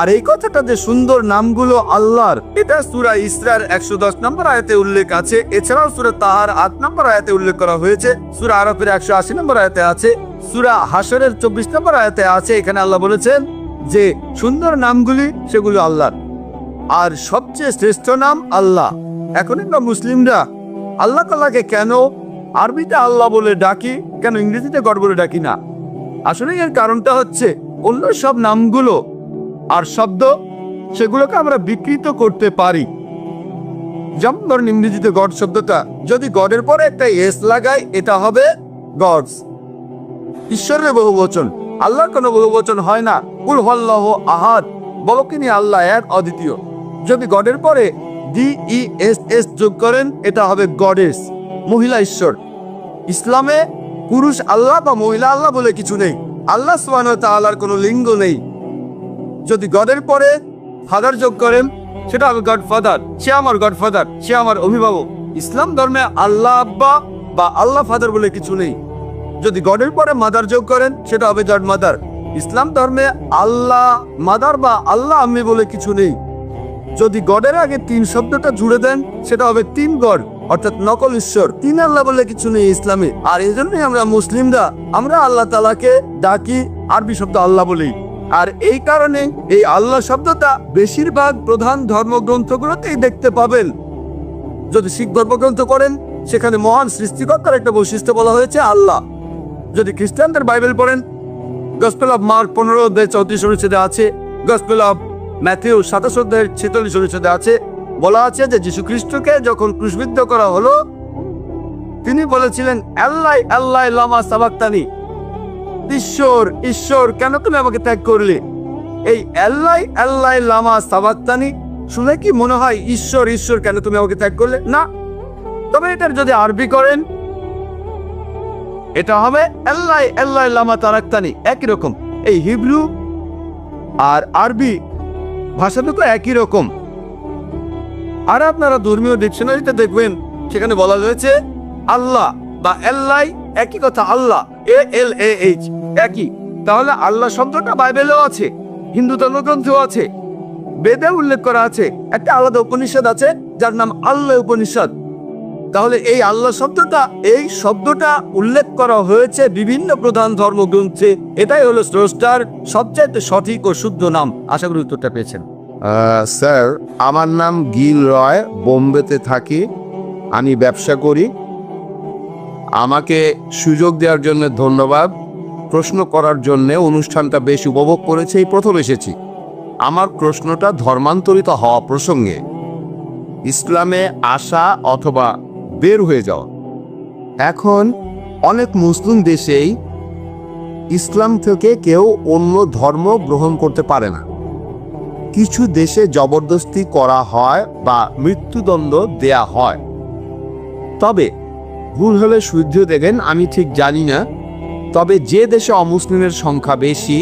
Speaker 3: আর এই কথাটা যে সুন্দর নামগুলো আল্লাহর, এটা সূরা ইসরার ১১০ নম্বর আয়াতে উল্লেখ আছে। এছাড়াও সূরা তাহার ৮ নম্বর আয়াতে উল্লেখ করা হয়েছে, সূরা আরাফের ১৮০ নম্বর আয়াতে আছে, সূরা হাশরের ২৪ নম্বর আয়াতে আছে। এখানে আল্লাহ বলেছেন যে সুন্দর নামগুলি সেগুলো আল্লাহর, আর সবচেয়ে শ্রেষ্ঠ নাম আল্লাহ। এখন আমরা মুসলিমরা আল্লাহ তাআলাকে কেন আরবিতে আল্লাহ বলে ডাকি, কেন ইংরেজিতে গড বলে ডাকি না? আসলে এর কারণটা হচ্ছে অন্য সব নামগুলো আর শব্দ সেগুলোকে আমরা বিকৃত করতে পারি। যেমন ধরেন ইংরেজিতে গড শব্দটা যদি গডের পরে একটা এস লাগাই, এটা হবে গডস, ঈশ্বরের বহুবচন। আল্লাহর কোনো বহুবচন হয় না। কুল হুয়াল্লাহু আহাদ, বলো তিনি আল্লাহ এক, অদ্বিতীয়। যদি গডের পরে DESS যোগ করেন, এটা হবে গডেস, মহিলা ঈশ্বর। ইসলামে পুরুষ আল্লাহ বা মহিলা আল্লাহ বলে কিছু নেই। আল্লাহ সুবহানাহু ওয়া তাআলার কোনো লিঙ্গ নেই। যদি গডের পরে ফাদার যোগ করেন, সেটা হবে গড ফাদার, সে আমার গড ফাদার, সে আমার অভিভাবক। ইসলাম ধর্মে আল্লাহ আব্বা বা আল্লাহ ফাদার বলে কিছু নেই। যদি গডের পরে মাদার যোগ করেন, সেটা হবে গড মাদার। ইসলাম ধর্মে আল্লাহ মাদার বা আল্লাহ আম্মি বলে কিছু নেই। যদি গডের আগে ৩ শব্দটা জুড়ে দেন, সেটা হবে ৩ গড, অর্থাৎ নকল ঈশ্বর। ৩ আল্লাহ বলে কিছু নেই ইসলামে। আর এই জন্যই আমরা মুসলিমরা আমরা আল্লাহ তাআলাকে ডাকি আরবি শব্দ আল্লাহ বলি। আর এই কারণে এই আল্লাহ শব্দটা বেশিরভাগ প্রধান ধর্মগ্রন্থগুলোতেই দেখতে পাবেন। যদি শিখ ধর্মগ্রন্থ করেন, সেখানে মহান সৃষ্টিকর্তার একটা বৈশিষ্ট্য বলা হয়েছে আল্লাহ। যদি খ্রিস্টানদের বাইবেল পড়েন, গসপেল অফ মার্ক ১৫ অধ্যায় ৩৪ অনুচ্ছেদে আছে, গসপেল অফ ম্যাথিউ ২৭ অধ্যায় ৪৬ অনুচ্ছেদে আছে, বলা আছে যে যীশু খ্রিস্টকে যখন ক্রুশবিদ্ধ করা হলো, তিনি বলেছিলেন আল্লাহ আল্লাহ লামা সাবাক্তানি, ঈশ্বর ঈশ্বর কেন তুমি আমাকে ত্যাগ করলে? এই আল্লাহ আল্লাহ লামা সাবাক্তানি শুনে কি মনে হয় ঈশ্বর ঈশ্বর কেন তুমি আমাকে ত্যাগ করলে? না। তবে এটার যদি আরবি করেন, এটা হবে আল্লাহ আল্লাহ লামা তারাক্তানি, একই রকম। এই হিব্রু আর আরবি ভাষা দুটো একই রকম। আর আপনারা ধর্মীয় ডিকশনারিতে দেখবেন, সেখানে বলা হয়েছে আল্লাহ বা আল্লাহ একই কথা, আল্লাহ ALAH একই। তাহলে আল্লাহ শব্দটা বাইবেলেও আছে, হিন্দু ধর্মগ্রন্থেও আছে, বেদে উল্লেখ করা আছে। একটা আলাদা উপনিষদ আছে যার নাম আল্লাহ উপনিষদ। তাহলে এই আল্লাহ শব্দটা, এই শব্দটা উল্লেখ করা হয়েছে বিভিন্ন প্রধান ধর্মগ্রন্থে। এটাই হলো স্রষ্টার সবচাইতে সঠিক ও শুদ্ধ নাম। আশা করি উত্তরটা পেয়েছেন।
Speaker 1: স্যার, আমার নাম গিল রয়, বোম্বেতে থাকি, আমি ব্যবসা করি। আমাকে সুযোগ দেওয়ার জন্য ধন্যবাদ। প্রশ্ন করার জন্য অনুষ্ঠানটা বেশ উপভোগ করেছে, এই প্রথম এসেছি। আমার প্রশ্নটা ধর্মান্তরিত হওয়া প্রসঙ্গে, ইসলামে আসা অথবা বের হয়ে যাওয়া। এখন অনেক মুসলিম দেশেই ইসলাম থেকে কেউ অন্য ধর্ম গ্রহণ করতে পারে না। কিছু দেশে জবরদস্তি করা হয় বা মৃত্যুদণ্ড দেয়া হয়। তবে ভুল হলে শুদ্ধ দেখেন, আমি ঠিক জানি না। তবে যে দেশে অমুসলিমের সংখ্যা বেশি,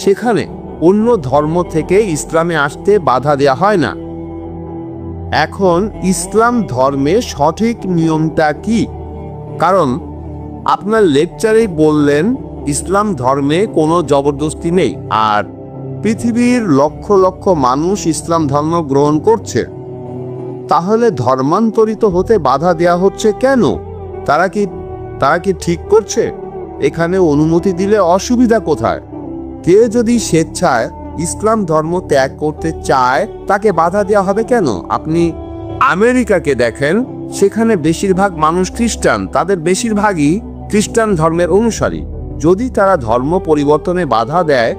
Speaker 1: সেখানে অন্য ধর্ম থেকে ইসলামে আসতে বাধা দেয়া হয় না। এখন ইসলাম ধর্মে সঠিক নিয়মটা কি? কারণ আপনার লেকচারেই বললেন ইসলাম ধর্মে কোনো জবরদস্তি নেই, আর পৃথিবীর লক্ষ লক্ষ মানুষ ইসলাম ধর্ম গ্রহণ করছে। তাহলে ধর্মান্তরিত হতে বাধা দেয়া হচ্ছে কেন? তারা কি ঠিক করছে? এখানে অনুমতি দিলে অসুবিধা কোথায়? কেউ যদি স্বেচ্ছায় ইসলাম ধর্ম ত্যাগ করতে চায়, তাকে বাধা দেওয়া হবে কেন? আপনি আমেরিকাকে দেখেন, সেখানে বেশিরভাগ মানুষ খ্রিস্টান, তাদের বেশিরভাগই খ্রিস্টান ধর্মের অনুসারী। যদি তারা ধর্ম পরিবর্তনে বাধা দেয়,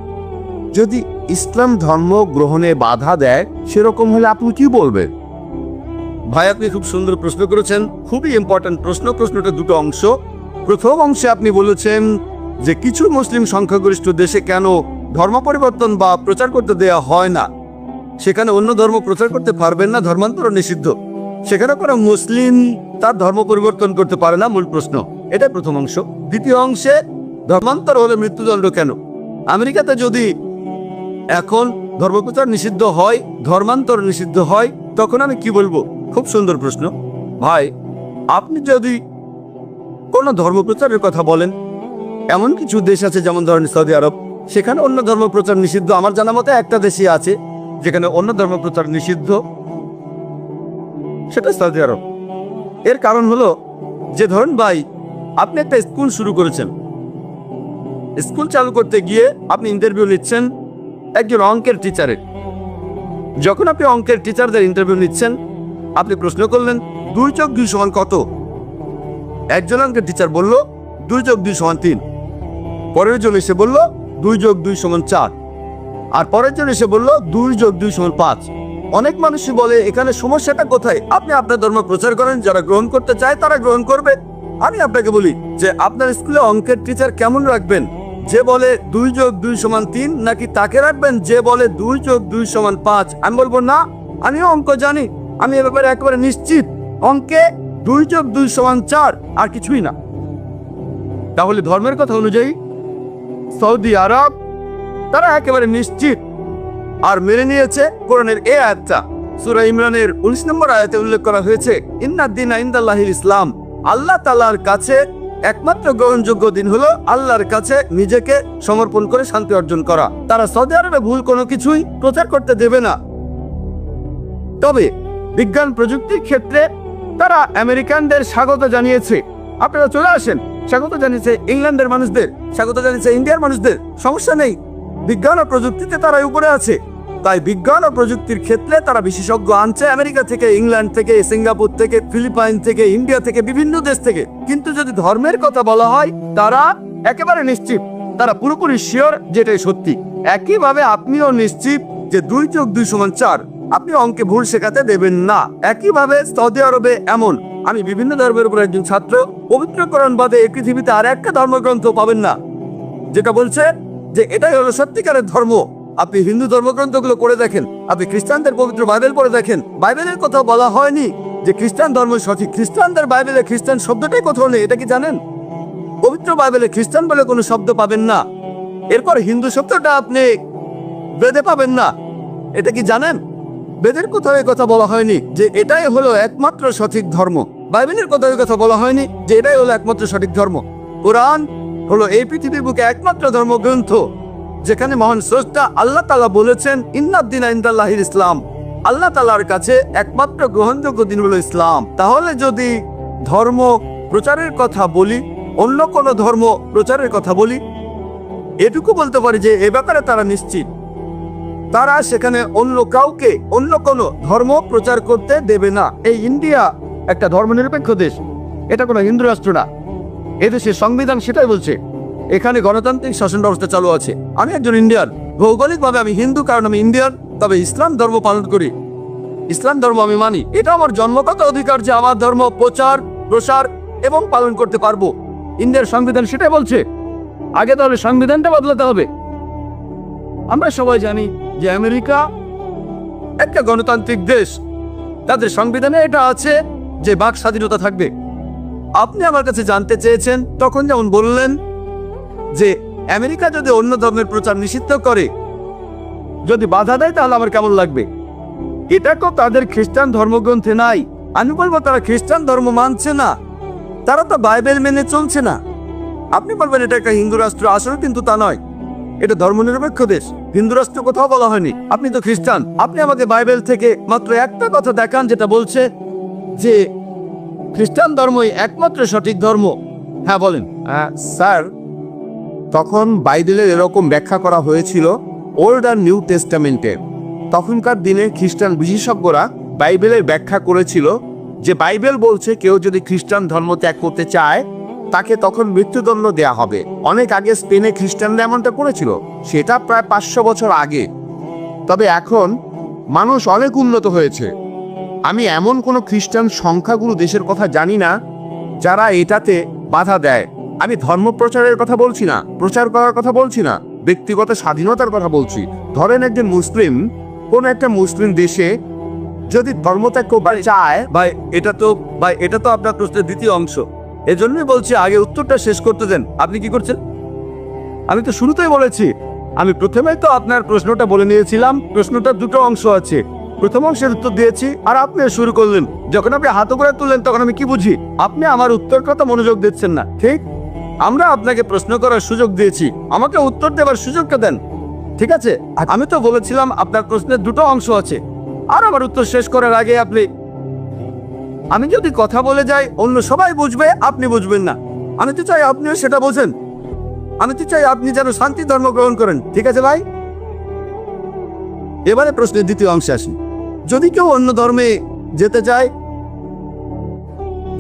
Speaker 1: যদি ইসলাম ধর্ম গ্রহণে বাধা দেয়, সেরকম হলে আপনি কি বলবেন?
Speaker 3: ভাই, আপনি খুব সুন্দর প্রশ্ন করেছেন, খুবই ইম্পর্টেন্ট প্রশ্ন। প্রশ্নটা দুটো অংশ। প্রথম অংশে আপনি বলেছেন যে কিছু মুসলিম সংখ্যাগরিষ্ঠ দেশে কেন ধর্ম পরিবর্তন বা প্রচার করতে দেয়া হয় না, সেখানে অন্য ধর্ম প্রচার করতে পারবেন না, ধর্মান্তর নিষিদ্ধ। সেখানে কোনো মুসলিম তার ধর্ম পরিবর্তন করতে পারে না, মূল প্রশ্ন। এটাই প্রথম অংশ। দ্বিতীয় অংশে ধর্মান্তর হলে মৃত্যুদণ্ড কেন? আমেরিকাতে যদি এখন ধর্মপ্রচার নিষিদ্ধ হয়, ধর্মান্তর নিষিদ্ধ হয়, তখন আমি কি বলবো? খুব সুন্দর প্রশ্ন ভাই। আপনি যদি কোনো ধর্মপ্রচারের কথা বলেন, এমন কিছু দেশ আছে যেমন ধরেন সৌদি আরব, সেখানে অন্য ধর্মপ্রচার নিষিদ্ধ। আমার জানা মতে একটা দেশই আছে যেখানে অন্য ধর্মপ্রচার নিষিদ্ধ, সেটা সৌদি আরব। এর কারণ হলো যে ধরুন ভাই, আপনি একটা স্কুল শুরু করেছেন, স্কুল চালু করতে গিয়ে আপনি ইন্টারভিউ নিচ্ছেন একজন অঙ্কের টিচারের। যখন আপনি অঙ্কের টিচারদের ইন্টারভিউ নিচ্ছেন, আপনি প্রশ্ন করলেন 2 + 2 = কত? একজন অঙ্কের টিচার বলল 2 + 2 = 3। পরের জন এসে বলল 2 + 2 = 4। আর পরের জন এসে বলল 2 + 2 = 5। অনেক মানুষই বলে এখানে সমস্যাটা কোথায়? আপনি আপনার ধর্ম প্রচার করেন, যারা গ্রহণ করতে চায় তারা গ্রহণ করবে। আমি আপনাকে বলি যে আপনার স্কুলে অঙ্কের টিচার কেমন রাখবেন? যে বলে 2 + 2 = 3, নাকি তাকে রাখবেন যে বলে 2 + 2 = 5? আমি বলবো না, আমিও অঙ্ক জানি, আমি এ ব্যাপারে একেবারে নিশ্চিত, অঙ্কে 2 + 2 = 4, আর কিছুই না। তাহলে ধর্মের কথা অনুযায়ী সৌদি আরব তারা একেবারে নিশ্চিত আর মেনে নিয়েছে কোরআনের এই আয়াতটা। সূরা ইমরানের 19 নম্বর আয়াতে উল্লেখ করা হয়েছে, ইন্নাদ দীনা ইনদাল্লাহিল ইসলাম। আল্লাহ তাআলার কাছে একমাত্র গ্রহণযোগ্য দিন হলো আল্লাহর কাছে নিজেকে সমর্পণ করে শান্তি অর্জন করা। তারা সৌদি আরবে ভুল কোনো কিছুই প্রচার করতে দেবে না। তবে বিজ্ঞান প্রযুক্তির ক্ষেত্রে তারা আমেরিকানদের স্বাগত জানিয়েছে, আপনারা চলে আসেন, স্বাগত জানিয়েছে ইংল্যান্ডের মানুষদের, স্বাগত জানিয়েছে ইন্ডিয়ার মানুষদের। সমস্যা নেই, বিজ্ঞান ও প্রযুক্তিতে তারা উপরে আছে। তাই বিজ্ঞান ও প্রযুক্তির ক্ষেত্রে তারা বিশেষজ্ঞ আনছে আমেরিকা থেকে, ইংল্যান্ড থেকে, সিঙ্গাপুর থেকে, ফিলিপাইন থেকে, ইন্ডিয়া থেকে, বিভিন্ন দেশ থেকে। কিন্তু যদি ধর্মের কথা বলা হয়, তারা একেবারে নিশ্চিত, তারা পুরোপুরি শিওর যেটাই সত্যি। একইভাবে আপনিও নিশ্চিত যে 2 + 2 = 4, আপনি অঙ্কে ভুল শেখাতে দেবেন না। একইভাবে সৌদি আরবে এমন, আমি বিভিন্ন ধর্মের উপর একজন ছাত্র, পবিত্র কোরআন বাদে এই পৃথিবীতে আর একটা ধর্মগ্রন্থ পাবেন না যেটা বলছে যে এটাই হলো সত্যিকারের ধর্ম। আপনি হিন্দু ধর্মগ্রন্থগুলো পড়ে দেখেন, আপনি খ্রিস্টানদের পবিত্র বাইবেল পড়ে দেখেন, বাইবেলের কথা বলা হয়নি যে খ্রিস্টান ধর্ম সঠিক। খ্রিস্টানদের বাইবেলে খ্রিস্টান শব্দটাই কোথাও নেই, এটা কি জানেন? পবিত্র বাইবেলে খ্রিস্টান বলে কোনো শব্দ পাবেন না। এরপর হিন্দু শব্দটা আপনি বেদে পাবেন না, এটা কি জানেন? বেদের কোথাও এই কথা বলা হয়নি যে এটাই হলো একমাত্র সঠিক ধর্ম। বাইবেলের কোথাও এই কথা বলা হয়নি যে এটাই হলো একমাত্র সঠিক ধর্ম। কোরআন হলো এই পৃথিবীর বুকে একমাত্র ধর্মগ্রন্থ যেখানে মহান স্রষ্টা আল্লাহ তাআলা বলেছেন, ইন্নাদ দীনা ইনদাল্লাহিল ইসলাম। আল্লাহ তাআলার কাছে একমাত্র গ্রহণযোগ্য দিন হলো ইসলাম। তাহলে যদি ধর্ম প্রচারের কথা বলি, অন্য কোনো ধর্ম প্রচারের কথা বলি, এটুকু বলতে পারি যে এ ব্যাপারে তারা নিশ্চিত, তারা সেখানে অন্য কাউকে অন্য কোনো ধর্ম প্রচার করতে দেবে না। এই ইন্ডিয়া একটা ধর্মনিরপেক্ষ দেশ, এটা কোনো হিন্দু রাষ্ট্র না। এদেশের সংবিধান সেটাই বলছে, এখানে গণতান্ত্রিক শাসন ব্যবস্থা চালু আছে। আমি একজন ইন্ডিয়ান, ভৌগোলিকভাবে আমি হিন্দু কারণ আমি ইন্ডিয়ান, তবে ইসলাম ধর্ম পালন করি, ইসলাম ধর্ম আমি মানি। এটা আমার জন্মগত অধিকার যে আমার ধর্ম প্রচার, প্রসার এবং পালন করতে পারবো। ইন্ডিয়ার সংবিধান সেটাই বলছে। আগে তাহলে সংবিধানটা বদলাতে হবে। আমরা সবাই জানি যে আমেরিকা একটা গণতান্ত্রিক দেশ, তাদের সংবিধানে এটা আছে যে বাক স্বাধীনতা থাকবে। আপনি আমার কাছে জানতে চেয়েছেন, তখন যেমন বললেন যে আমেরিকা যদি অন্য ধর্মের প্রচার নিষিদ্ধ করে, যদি বাধা দেয়, তাহলে আমার কেমন লাগবে? এটা তো তাদের খ্রিস্টান ধর্মগ্রন্থে নাই। আমি বলবো তারা খ্রিস্টান ধর্ম মানছে না, তারা তো বাইবেল মেনে চলছে না। আপনি বলবেন এটা একটা হিন্দু রাষ্ট্র, আসলে কিন্তু তা নয়, এটা ধর্মনিরপেক্ষ দেশ। হিন্দু রাষ্ট্র কোথাও বলা হয়নি। আপনি তো খ্রিস্টান, আপনি আমাকে বাইবেল থেকে মাত্র একটা কথা দেখান যেটা বলছে যে খ্রিস্টান ধর্মই একমাত্র সঠিক ধর্ম। হ্যাঁ বলেন।
Speaker 1: স্যার, তখন বাইবেলের এরকম ব্যাখ্যা করা হয়েছিল ওল্ড আর নিউ টেস্টামেন্টে। তখনকার দিনে খ্রিস্টান বিশেষজ্ঞরা বাইবেলের ব্যাখ্যা করেছিল যে বাইবেল বলছে কেউ যদি খ্রিস্টান ধর্ম ত্যাগ করতে চায় তাকে তখন মৃত্যুদণ্ড দেয়া হবে। অনেক আগে স্পেনে খ্রিস্টানরা এমনটা করেছিল, সেটা প্রায় 500 বছর আগে। তবে এখন মানুষ অনেক উন্নত হয়েছে। আমি এমন কোনো খ্রিস্টান সংখ্যাগুরু দেশের কথা জানি না যারা এটাতে বাধা দেয়। আমি ধর্ম প্রচারের কথা বলছি না, প্রচার করার কথা বলছি না, ব্যক্তিগত স্বাধীনতার কথা বলছি। ধরেন একজন মুসলিম কোন একটা মুসলিম দেশে
Speaker 2: যদি ধর্মত্যাগ করতে চায়,
Speaker 3: ভাই এটা তো আপনার প্রশ্নের দ্বিতীয় অংশ। এজন্যই বলছি আগে উত্তরটা শেষ করতে দেন। আপনি কি করছেন? আমি তো শুরুতেই বলেছি, আমি প্রথমেই তো আপনার প্রশ্নটা বলে নিয়েছিলাম। প্রশ্নটার দুটো অংশ আছে, প্রথম অংশের উত্তর দিয়েছি আর আপনি শুরু করলেন। যখন আপনি হাত করে তুললেন তখন আমি কি বুঝি? আপনি আমার উত্তরটা তো মনোযোগ দিচ্ছেন না। ঠিক, আমরা আপনাকে প্রশ্ন করার সুযোগ দিয়েছি, আমাকে উত্তর দেওয়ার সুযোগটা দেন। ঠিক আছে, আমি তো বলেছিলাম আপনার প্রশ্নের দুটো অংশ আছে, আর আমার উত্তর শেষ করার আগে আমি যদি কথা বলে যাই অন্য সবাই বুঝবে, আপনি বুঝবেন না। আমি তো চাই আপনিও সেটা বোঝেন। আমি তো চাই আপনি যেন শান্তি ধর্ম গ্রহণ করেন। ঠিক আছে ভাই, এবারে প্রশ্নের দ্বিতীয় অংশে আসি। যদি কেউ অন্য ধর্মে যেতে চায়,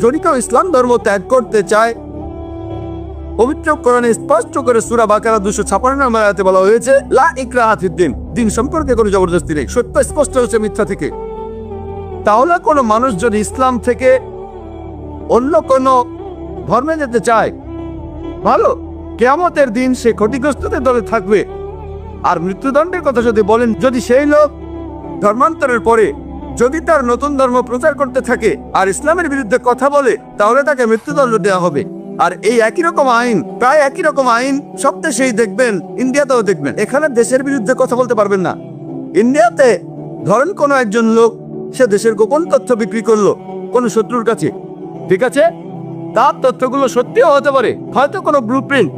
Speaker 3: যদি কেউ ইসলাম ধর্ম ত্যাগ করতে চায়, পবিত্র কোরআনে স্পষ্ট করে সূরা বাকারা 256 নম্বর আয়াতে বলা হয়েছে, লা ইকরাহা ফিদ্দিন, দিন সম্পর্কে কোনো জবরদস্তি নেই। সত্য স্পষ্ট হচ্ছে মিথ্যা থেকে। তাহলে কোনো মানুষ যদি ইসলাম থেকে অন্য কোনো ধর্মে যেতে চায়, ভালো, কিয়ামতের দিন সে ক্ষতিগ্রস্তদের দলে থাকবে। আর মৃত্যুদণ্ডের কথা যদি বলেন, যদি সেই লোক ধর্মান্তরের পরে যদি তার নতুন ধর্ম প্রচার করতে থাকে আর ইসলামের বিরুদ্ধে কথা বলে, তাহলে তাকে মৃত্যুদণ্ড দেওয়া হবে। আর এই একই রকম আইন, প্রায় একই রকম আইন সব দেশেই দেখবেন, ইন্ডিয়াতেও দেখবেন। এখানে দেশের বিরুদ্ধে কথা বলতে পারবেন না। ইন্ডিয়াতে ধরেন কোনো একজন লোক সে দেশের গোপন তথ্য বিক্রি করলো কোনো শত্রুর কাছে, ঠিক আছে, তার তথ্যগুলো সত্যিও হতে পারে, হয়তো কোনো ব্লুপ্রিন্ট।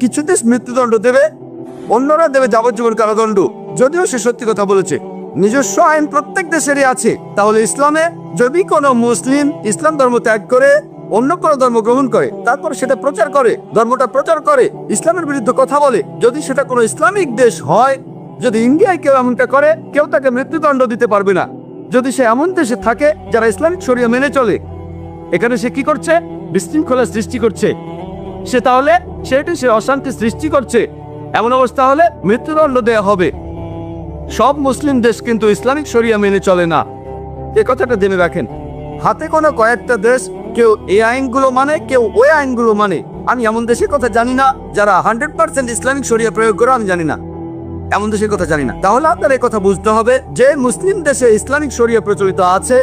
Speaker 3: কিছু দেশ মৃত্যুদণ্ড দেবে, অন্যরা দেবে যাবজ্জীবন কারাদণ্ড, যদিও সে সত্যি কথা বলেছে। নিজস্ব আইন প্রত্যেক দেশেরই আছে। তাহলে ইসলামে যদি কোনো মুসলিম ইসলাম ধর্ম ত্যাগ করে অন্য কোনো ধর্ম গ্রহণ করে, তারপর সেটা প্রচার করে, ধর্মটা প্রচার করে, ইসলামের বিরুদ্ধে কথা বলে, যদি সেটা কোনো ইসলামিক দেশ হয়, যদি ইন্ডিয়ায় কেউ এমনটা করে, কেউ তাকে মৃত্যুদণ্ড দিতে পারবে না। যদি সে এমন দেশে থাকে যারা ইসলামিক শরিয়া মেনে চলে, এখানে সে কি করছে? বিশৃঙ্খলা সৃষ্টি করছে। সে অশান্তি সৃষ্টি করছে। এমন অবস্থা হলে মৃত্যুদণ্ড দেয়া হবে। সব মুসলিম দেশ কিন্তু ইসলামিক শরিয়া মেনে চলে না, এ কথাটা জেনে রাখেন। হাতে কোনো কয়েকটা দেশ কেউ এই আইনগুলো মানে, কেউ ওই আইনগুলো মানে। আমি এমন দেশের কথা জানি না যারা 100% ইসলামিক শরিয়া প্রয়োগ করে, আমি জানি না, এমন দেশের কথা জানি না। তাহলে আপনার এই কথা বুঝতে হবে যে মুসলিম দেশে ইসলামিক শরিয়া প্রচলিত আছে,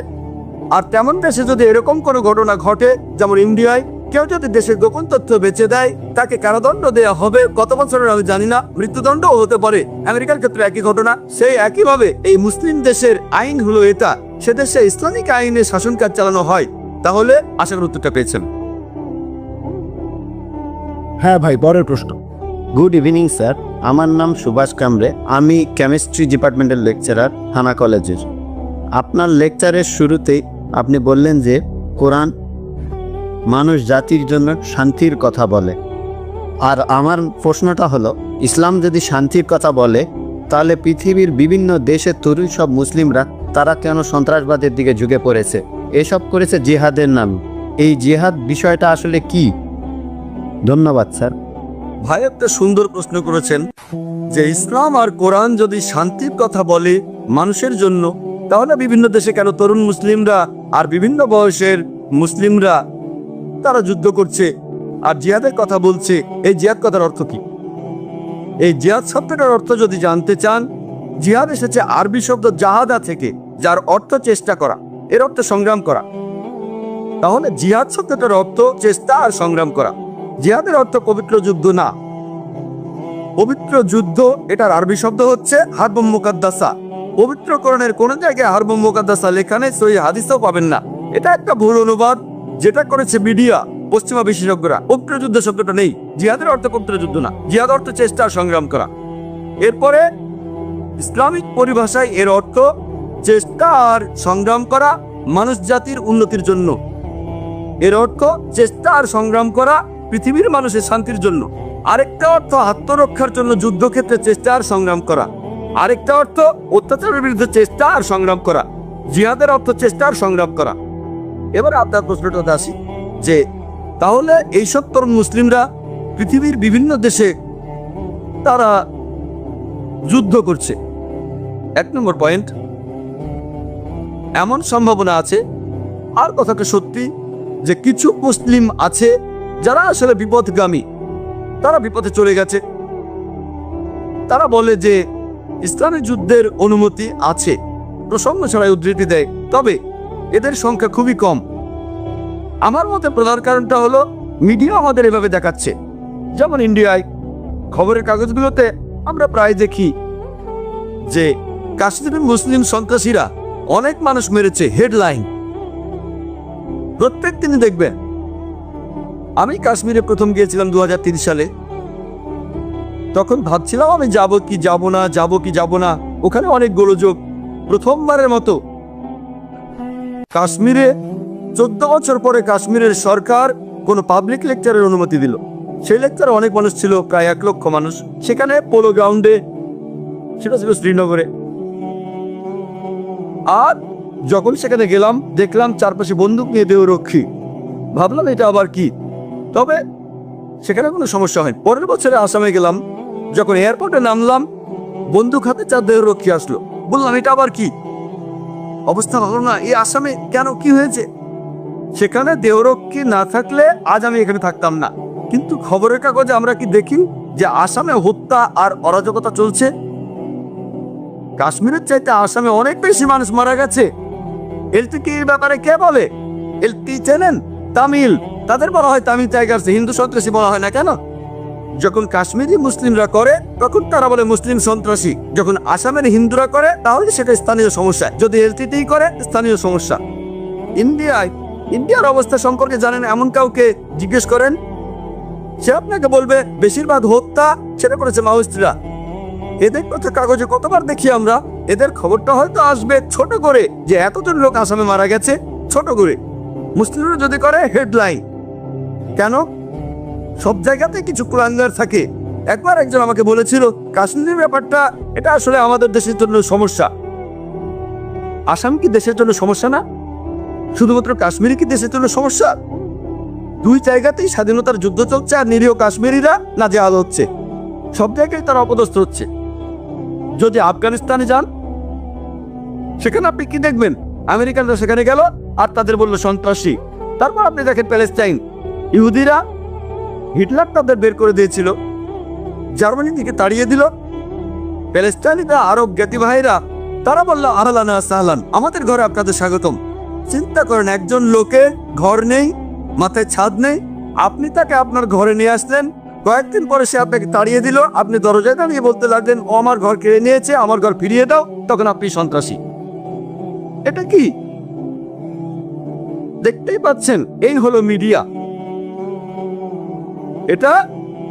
Speaker 3: আর তেমন দেশে যদি এরকম কোনো ঘটনা ঘটে, যেমন ইন্ডিয়ায় কেউ যদি দেশের গোপন তথ্য বেচে দেয়, তাকে কারাদণ্ড দেওয়া হবে। কত বছরের আমি জানি না, মৃত্যুদণ্ডও হতে পারে। আমেরিকার ক্ষেত্রে একই ঘটনা। সেই একইভাবে এই মুসলিম দেশের আইন হলো এটা, সে দেশে ইসলামিক আইনে শাসন কাজ চালানো হয়। তাহলে আশা করি উত্তরটা পেয়েছেন।
Speaker 2: হ্যাঁ ভাই, পরের প্রশ্ন।
Speaker 4: গুড ইভিনিং স্যার, আমার নাম সুভাষ কামরে, আমি কেমিস্ট্রি ডিপার্টমেন্টের লেকচারার, থানা কলেজের। আপনার লেকচারের শুরুতেই আপনি বললেন যে কোরআন মানুষ জাতির জন্য শান্তির কথা বলে। আর আমার প্রশ্নটা হলো, ইসলাম যদি শান্তির কথা বলে, তাহলে পৃথিবীর বিভিন্ন দেশের তরুণ সব মুসলিমরা তারা কেন সন্ত্রাসবাদের দিকে ঝুঁকে পড়েছে? এসব করেছে জিহাদের নাম। এই জিহাদ বিষয়টা আসলে কি? ধন্যবাদ স্যার।
Speaker 3: ভাই একটা সুন্দর প্রশ্ন করেছেন যে ইসলাম আর কোরআন যদি শান্তির কথা বলে মানুষের জন্য, তাহলে বিভিন্ন দেশে কেন তরুণ মুসলিমরা আর বিভিন্ন বয়সের মুসলিমরা তারা যুদ্ধ করছে আর জিহাদের কথা বলছে? এই জিহাদ কথার অর্থ কি? এই জিহাদ শব্দটার অর্থ যদি জানতে চান, জিহাদ এসেছে আরবি শব্দ জাহাদা থেকে, যার অর্থ চেষ্টা করা, এর অর্থ সংগ্রাম করা। তাহলে জিহাদ শব্দটার অর্থ চেষ্টা আর সংগ্রাম করা। জিহাদের অর্থ পবিত্র যুদ্ধ না। পবিত্র যুদ্ধ এটার আরবি শব্দ হচ্ছে হারবুম মুকাদ্দাসা। পবিত্র কোরআনের কোন জায়গায় হারবুম মুকাদ্দাসা লেখা নেই, সহিহ হাদিসেও পাবেন না। এটা একটা ভুল অনুবাদ যেটা করেছে মিডিয়া, পশ্চিমা বিশেষজ্ঞরা। পবিত্র যুদ্ধ শব্দটা নেই। জিহাদের অর্থ পবিত্র যুদ্ধ না, জিহাদ অর্থ চেষ্টা আর সংগ্রাম করা। এরপরে ইসলামিক পরিভাষায় এর অর্থ চেষ্টা আর সংগ্রাম করা মানুষ জাতির উন্নতির জন্য। এর অর্থ চেষ্টা আর সংগ্রাম করা পৃথিবীর মানুষের শান্তির জন্য। আরেকটা অর্থ আত্মরক্ষার জন্য যুদ্ধক্ষেত্রে চেষ্টা আর সংগ্রাম করা। আরেকটা অর্থ অত্যাচারের বিরুদ্ধে চেষ্টা আর সংগ্রাম করা। জিহাদের অর্থ চেষ্টা আর সংগ্রাম করা। এবার আপনার প্রশ্নটা আসি যে তাহলে এইসব তরুণ মুসলিমরা পৃথিবীর বিভিন্ন দেশে তারা যুদ্ধ করছে। 1 নম্বর পয়েন্ট, এমন সম্ভাবনা আছে, আর কথাটা সত্যি, যে কিছু মুসলিম আছে যারা আসলে বিপদগামী, তারা বিপদে চলে গেছে। তারা বলে যে ইসলামী যুদ্ধের অনুমতি আছে, প্রসঙ্গ ছড়ায় উদ্ধৃতি দেয়, তবে এদের সংখ্যা খুবই কম। আমার মতে প্রধান কারণটা হলো মিডিয়া আমাদের এভাবে দেখাচ্ছে। যেমন ইন্ডিয়ায় খবরের কাগজগুলোতে আমরা প্রায় দেখি যে কাশ্মীরের মুসলিম সন্ত্রাসীরা অনেক মানুষ মেরেছে, হেডলাইন প্রত্যেক দিনই দেখবেন। আমি কাশ্মীরে প্রথম গিয়েছিলাম 2003 সালে। তখন ভাবছিলাম আমি যাব কি যাব না। ওখানে অনেক গোলযোগ। প্রথমবারের মতো কাশ্মীরে 14 বছর পরে কাশ্মীরের সরকার কোনো পাবলিক লেকচারের অনুমতি দিল। সেই লেকচারে অনেক মানুষ ছিল, প্রায় 1 লক্ষ মানুষ। সেখানে পোলো গ্রাউন্ডে, সেটা ছিল শ্রীনগরে। আর যখন সেখানে গেলাম দেখলাম চারপাশে বন্দুক নিয়ে দেহরক্ষী। ভাবলাম এটা আবার কি, তবে সেখানে কোনো সমস্যা হয়নি। পরের বছরে আসামে গেলাম, যখন এয়ারপোর্টে নামলাম বন্দুক হাতে 4 দেহরক্ষী আসলো। বললাম এটা আবার কি, অবস্থা ভালো না, এই আসামে কেন, কি হয়েছে? সেখানে দেহরক্ষী না থাকলে আজ আমি এখানে থাকতাম না। কিন্তু খবরের কাগজে আমরা কি দেখি যে আসামে হত্যা আর অরাজকতা চলছে। কাশ্মীরের চাইতে আসামে অনেক বেশি মানুষ মারা গেছে। এলটিটির ব্যাপারে কে বলে? এলটি চেনেন? তামিল, তাদের বলা হয় তামিল টাইগার্স, হিন্দু সন্ত্রাসী বলা হয় না কেন? যখন কাশ্মীরি মুসলিমরা করে তখন তারা বলে মুসলিম সন্ত্রাসী। যখন আসামের হিন্দুরা করে তাহলে সেটা স্থানীয় সমস্যা, যদি এলটিটি করে স্থানীয় সমস্যা। ইন্ডিয়ার অবস্থা সম্পর্কে জানেন এমন কাউকে জিজ্ঞেস করেন, সে আপনাকে বলবে বেশিরভাগ হত্যা সেটা করেছে মাওয়িস্টরা। এদের কথা কাগজে কতবার দেখি আমরা। এদের খবরটা হয়তো আসবে ছোট করে যে এতজন লোক আসামে মারা গেছে, ছোট করে। মুসলিমরা যদি করে হেডলাইন। কেন? সব জায়গাতে কিছু কুলাঙ্গার থাকে। একবার একজন আমাকে বলেছিল কাশ্মীরের ব্যাপারটা এটা আসলে আমাদের দেশের জন্য সমস্যা। আসাম কি দেশের জন্য সমস্যা না? শুধুমাত্র কাশ্মীর কি দেশের জন্য সমস্যা? 2 জায়গাতেই স্বাধীনতার যুদ্ধ চলছে আর নিরীহ কাশ্মীরিরা নাজেহাল হচ্ছে। সব জায়গায় তারা অপদস্থ হচ্ছে। যদি আফগানিস্তানে যান সেখানে আপনি কি দেখবেন? আমেরিকানরা সেখানে গেল আর তাদের বললো সন্ত্রাসী। তারপর আপনি দেখেন প্যালেস্টাইন, ইহুদিরা, হিটলার তাদের বের করে দিয়েছিল, জার্মানি থেকে তাড়িয়ে দিল। প্যালেস্টাইনিরা, আরব জ্ঞাতি ভাইরা, তারা বললো আহলান সাহলান, আমাদের ঘরে আপনাদের স্বাগতম। চিন্তা করেন, একজন লোকের ঘর নেই, মাথায় ছাদ নেই, আপনি তাকে আপনার ঘরে নিয়ে আসলেন, কয়েকদিন পরে সে আপনাকে তাড়িয়ে দিল, আপনি দরজায় দাঁড়িয়ে বলতে লাগলেন ও আমার ঘর কেড়ে নিয়েছে, আমার ঘর ফিরিয়ে দাও, তখন আপনি সন্ত্রাসী। এটা কি? দেখতেই পাচ্ছেন, এই হলো মিডিয়া। এটা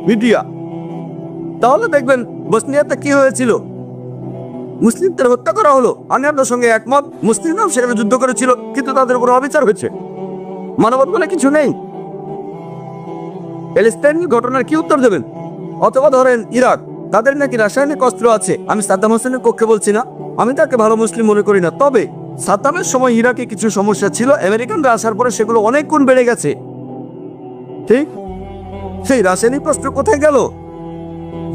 Speaker 3: মিডিয়া। তাহলে দেখবেন বসনিয়াতে কি হয়েছিল, মুসলিমদের হত্যা করা হলো। আমি আপনার সঙ্গে একমত, মুসলিমরাও সেখানে যুদ্ধ করেছিল, কিন্তু তাদের উপর অবিচার হয়েছে। মানবতা বলে কিছু নেই। প্যালেস্টাইনের ঘটনার কি উত্তর দেবেন? অথবা ধরেন ইরাক, তাদের নাকি রাসায়নিক অস্ত্র আছে। আমি সাদ্দাম হোসেনের পক্ষে বলছি না, আমি তাকে ভালো মুসলিম মনে করি না, তবে সাদ্দামের সময় ইরাকে কিছু সমস্যা ছিল, আমেরিকানরা আসার পরে সেগুলো অনেক গুণ বেড়ে গেছে। ঠিক সেই রাসায়নিক অস্ত্র কোথায় গেল?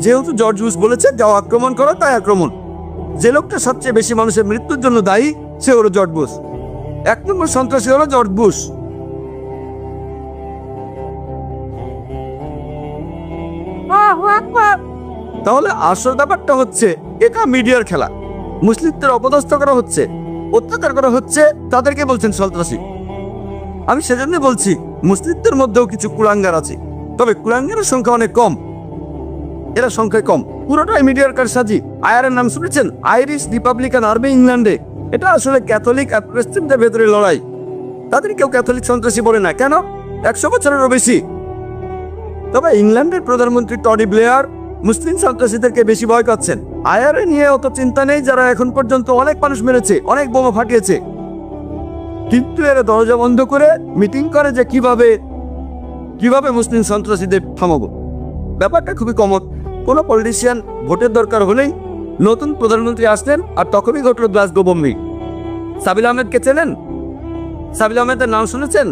Speaker 3: যেহেতু জর্জ বুশ বলেছে যাও আক্রমণ করো, তাই আক্রমণ। যে লোকটা সবচেয়ে বেশি মানুষের মৃত্যুর জন্য দায়ী সে হলো জর্জ বুশ। 1 নম্বর সন্ত্রাসী হলো জর্জ বুশ। তাহলে আসল ব্যাপারটা হচ্ছে এটা মিডিয়ার খেলা। মুসলিমদের অপদস্থ করা হচ্ছে, অত্যাচার করা হচ্ছে, তাদেরকে বলছেন সন্ত্রাসী। আমি সেজন্য বলছি মুসলিমদের মধ্যেও কিছু কুলাঙ্গার আছে, তবে কুলাঙ্গারের সংখ্যা অনেক কম। এরা সংখ্যায় কম, পুরোটাই মিডিয়ার কারসাজি। আইআরের নাম শুনেছেন? আইরিশ রিপাবলিকান আর্মি, ইংল্যান্ডে। এটা আসলে ক্যাথলিক আর প্রেসিডেন্টের ভেতরে লড়াই। তাদের কেউ ক্যাথলিক সন্ত্রাসী বলে না, কেন? 100 বছরেরও বেশি। তবে ইংল্যান্ডের প্রধানমন্ত্রী টনি ব্লেয়ার মুসলিম সন্ত্রাসীদেরকে বেশি ভয় পাচ্ছেন। আইআরএ নিয়ে অত চিন্তা নেই, যারা এখন পর্যন্ত অনেক মানুষ মেরেছে, অনেক বোমা ফাটিয়েছে। কিন্তু এরা দরজা বন্ধ করে মিটিং করে যে কিভাবে মুসলিম সন্ত্রাসীদের থামাবো। ব্যাপারটা খুবই কমন। কোনো পলিটিশিয়ান ভোটের দরকার হলেই নতুন প্রধানমন্ত্রী আসলেন আর তখনই ঘটল গ্লাসগো বোম্বিং। সাবিল আহমেদকে চেনেন? সাবিল আহমেদের নাম শুনেছেন?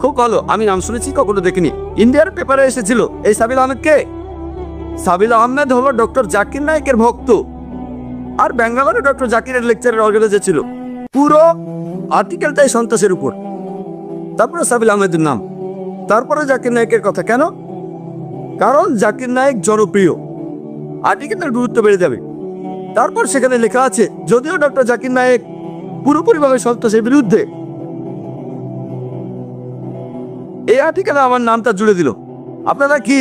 Speaker 3: খুব ভালো, আমি নাম শুনেছি, কখনো দেখিনি। ইন্ডিয়ার পেপারে এসেছিল। এই সাবিল আহমেদ কে? সাবিল আহমেদ হলো ডক্টর জাকির নায়েকের ভক্ত, আর ব্যাঙ্গালোরে ডক্টর জাকিরের লেকচারের অর্গানাইজার ছিল। পুরো আর্টিকেলটাই সন্ত্রাসের উপর। তারপরে সাবিল আহমেদের নাম, তারপরে জাকির নায়েকের কথা। কেন? কারণ জাকির নায়েক জনপ্রিয়, আর্টিকেলের গুরুত্ব বেড়ে যাবে। তারপর সেখানে লেখা আছে যদিও ডক্টর জাকির নায়েক পুরোপুরিভাবে সন্ত্রাসের বিরুদ্ধে। এই আর্টিকেলে আমার নামটা জুড়ে দিল। আপনারা কি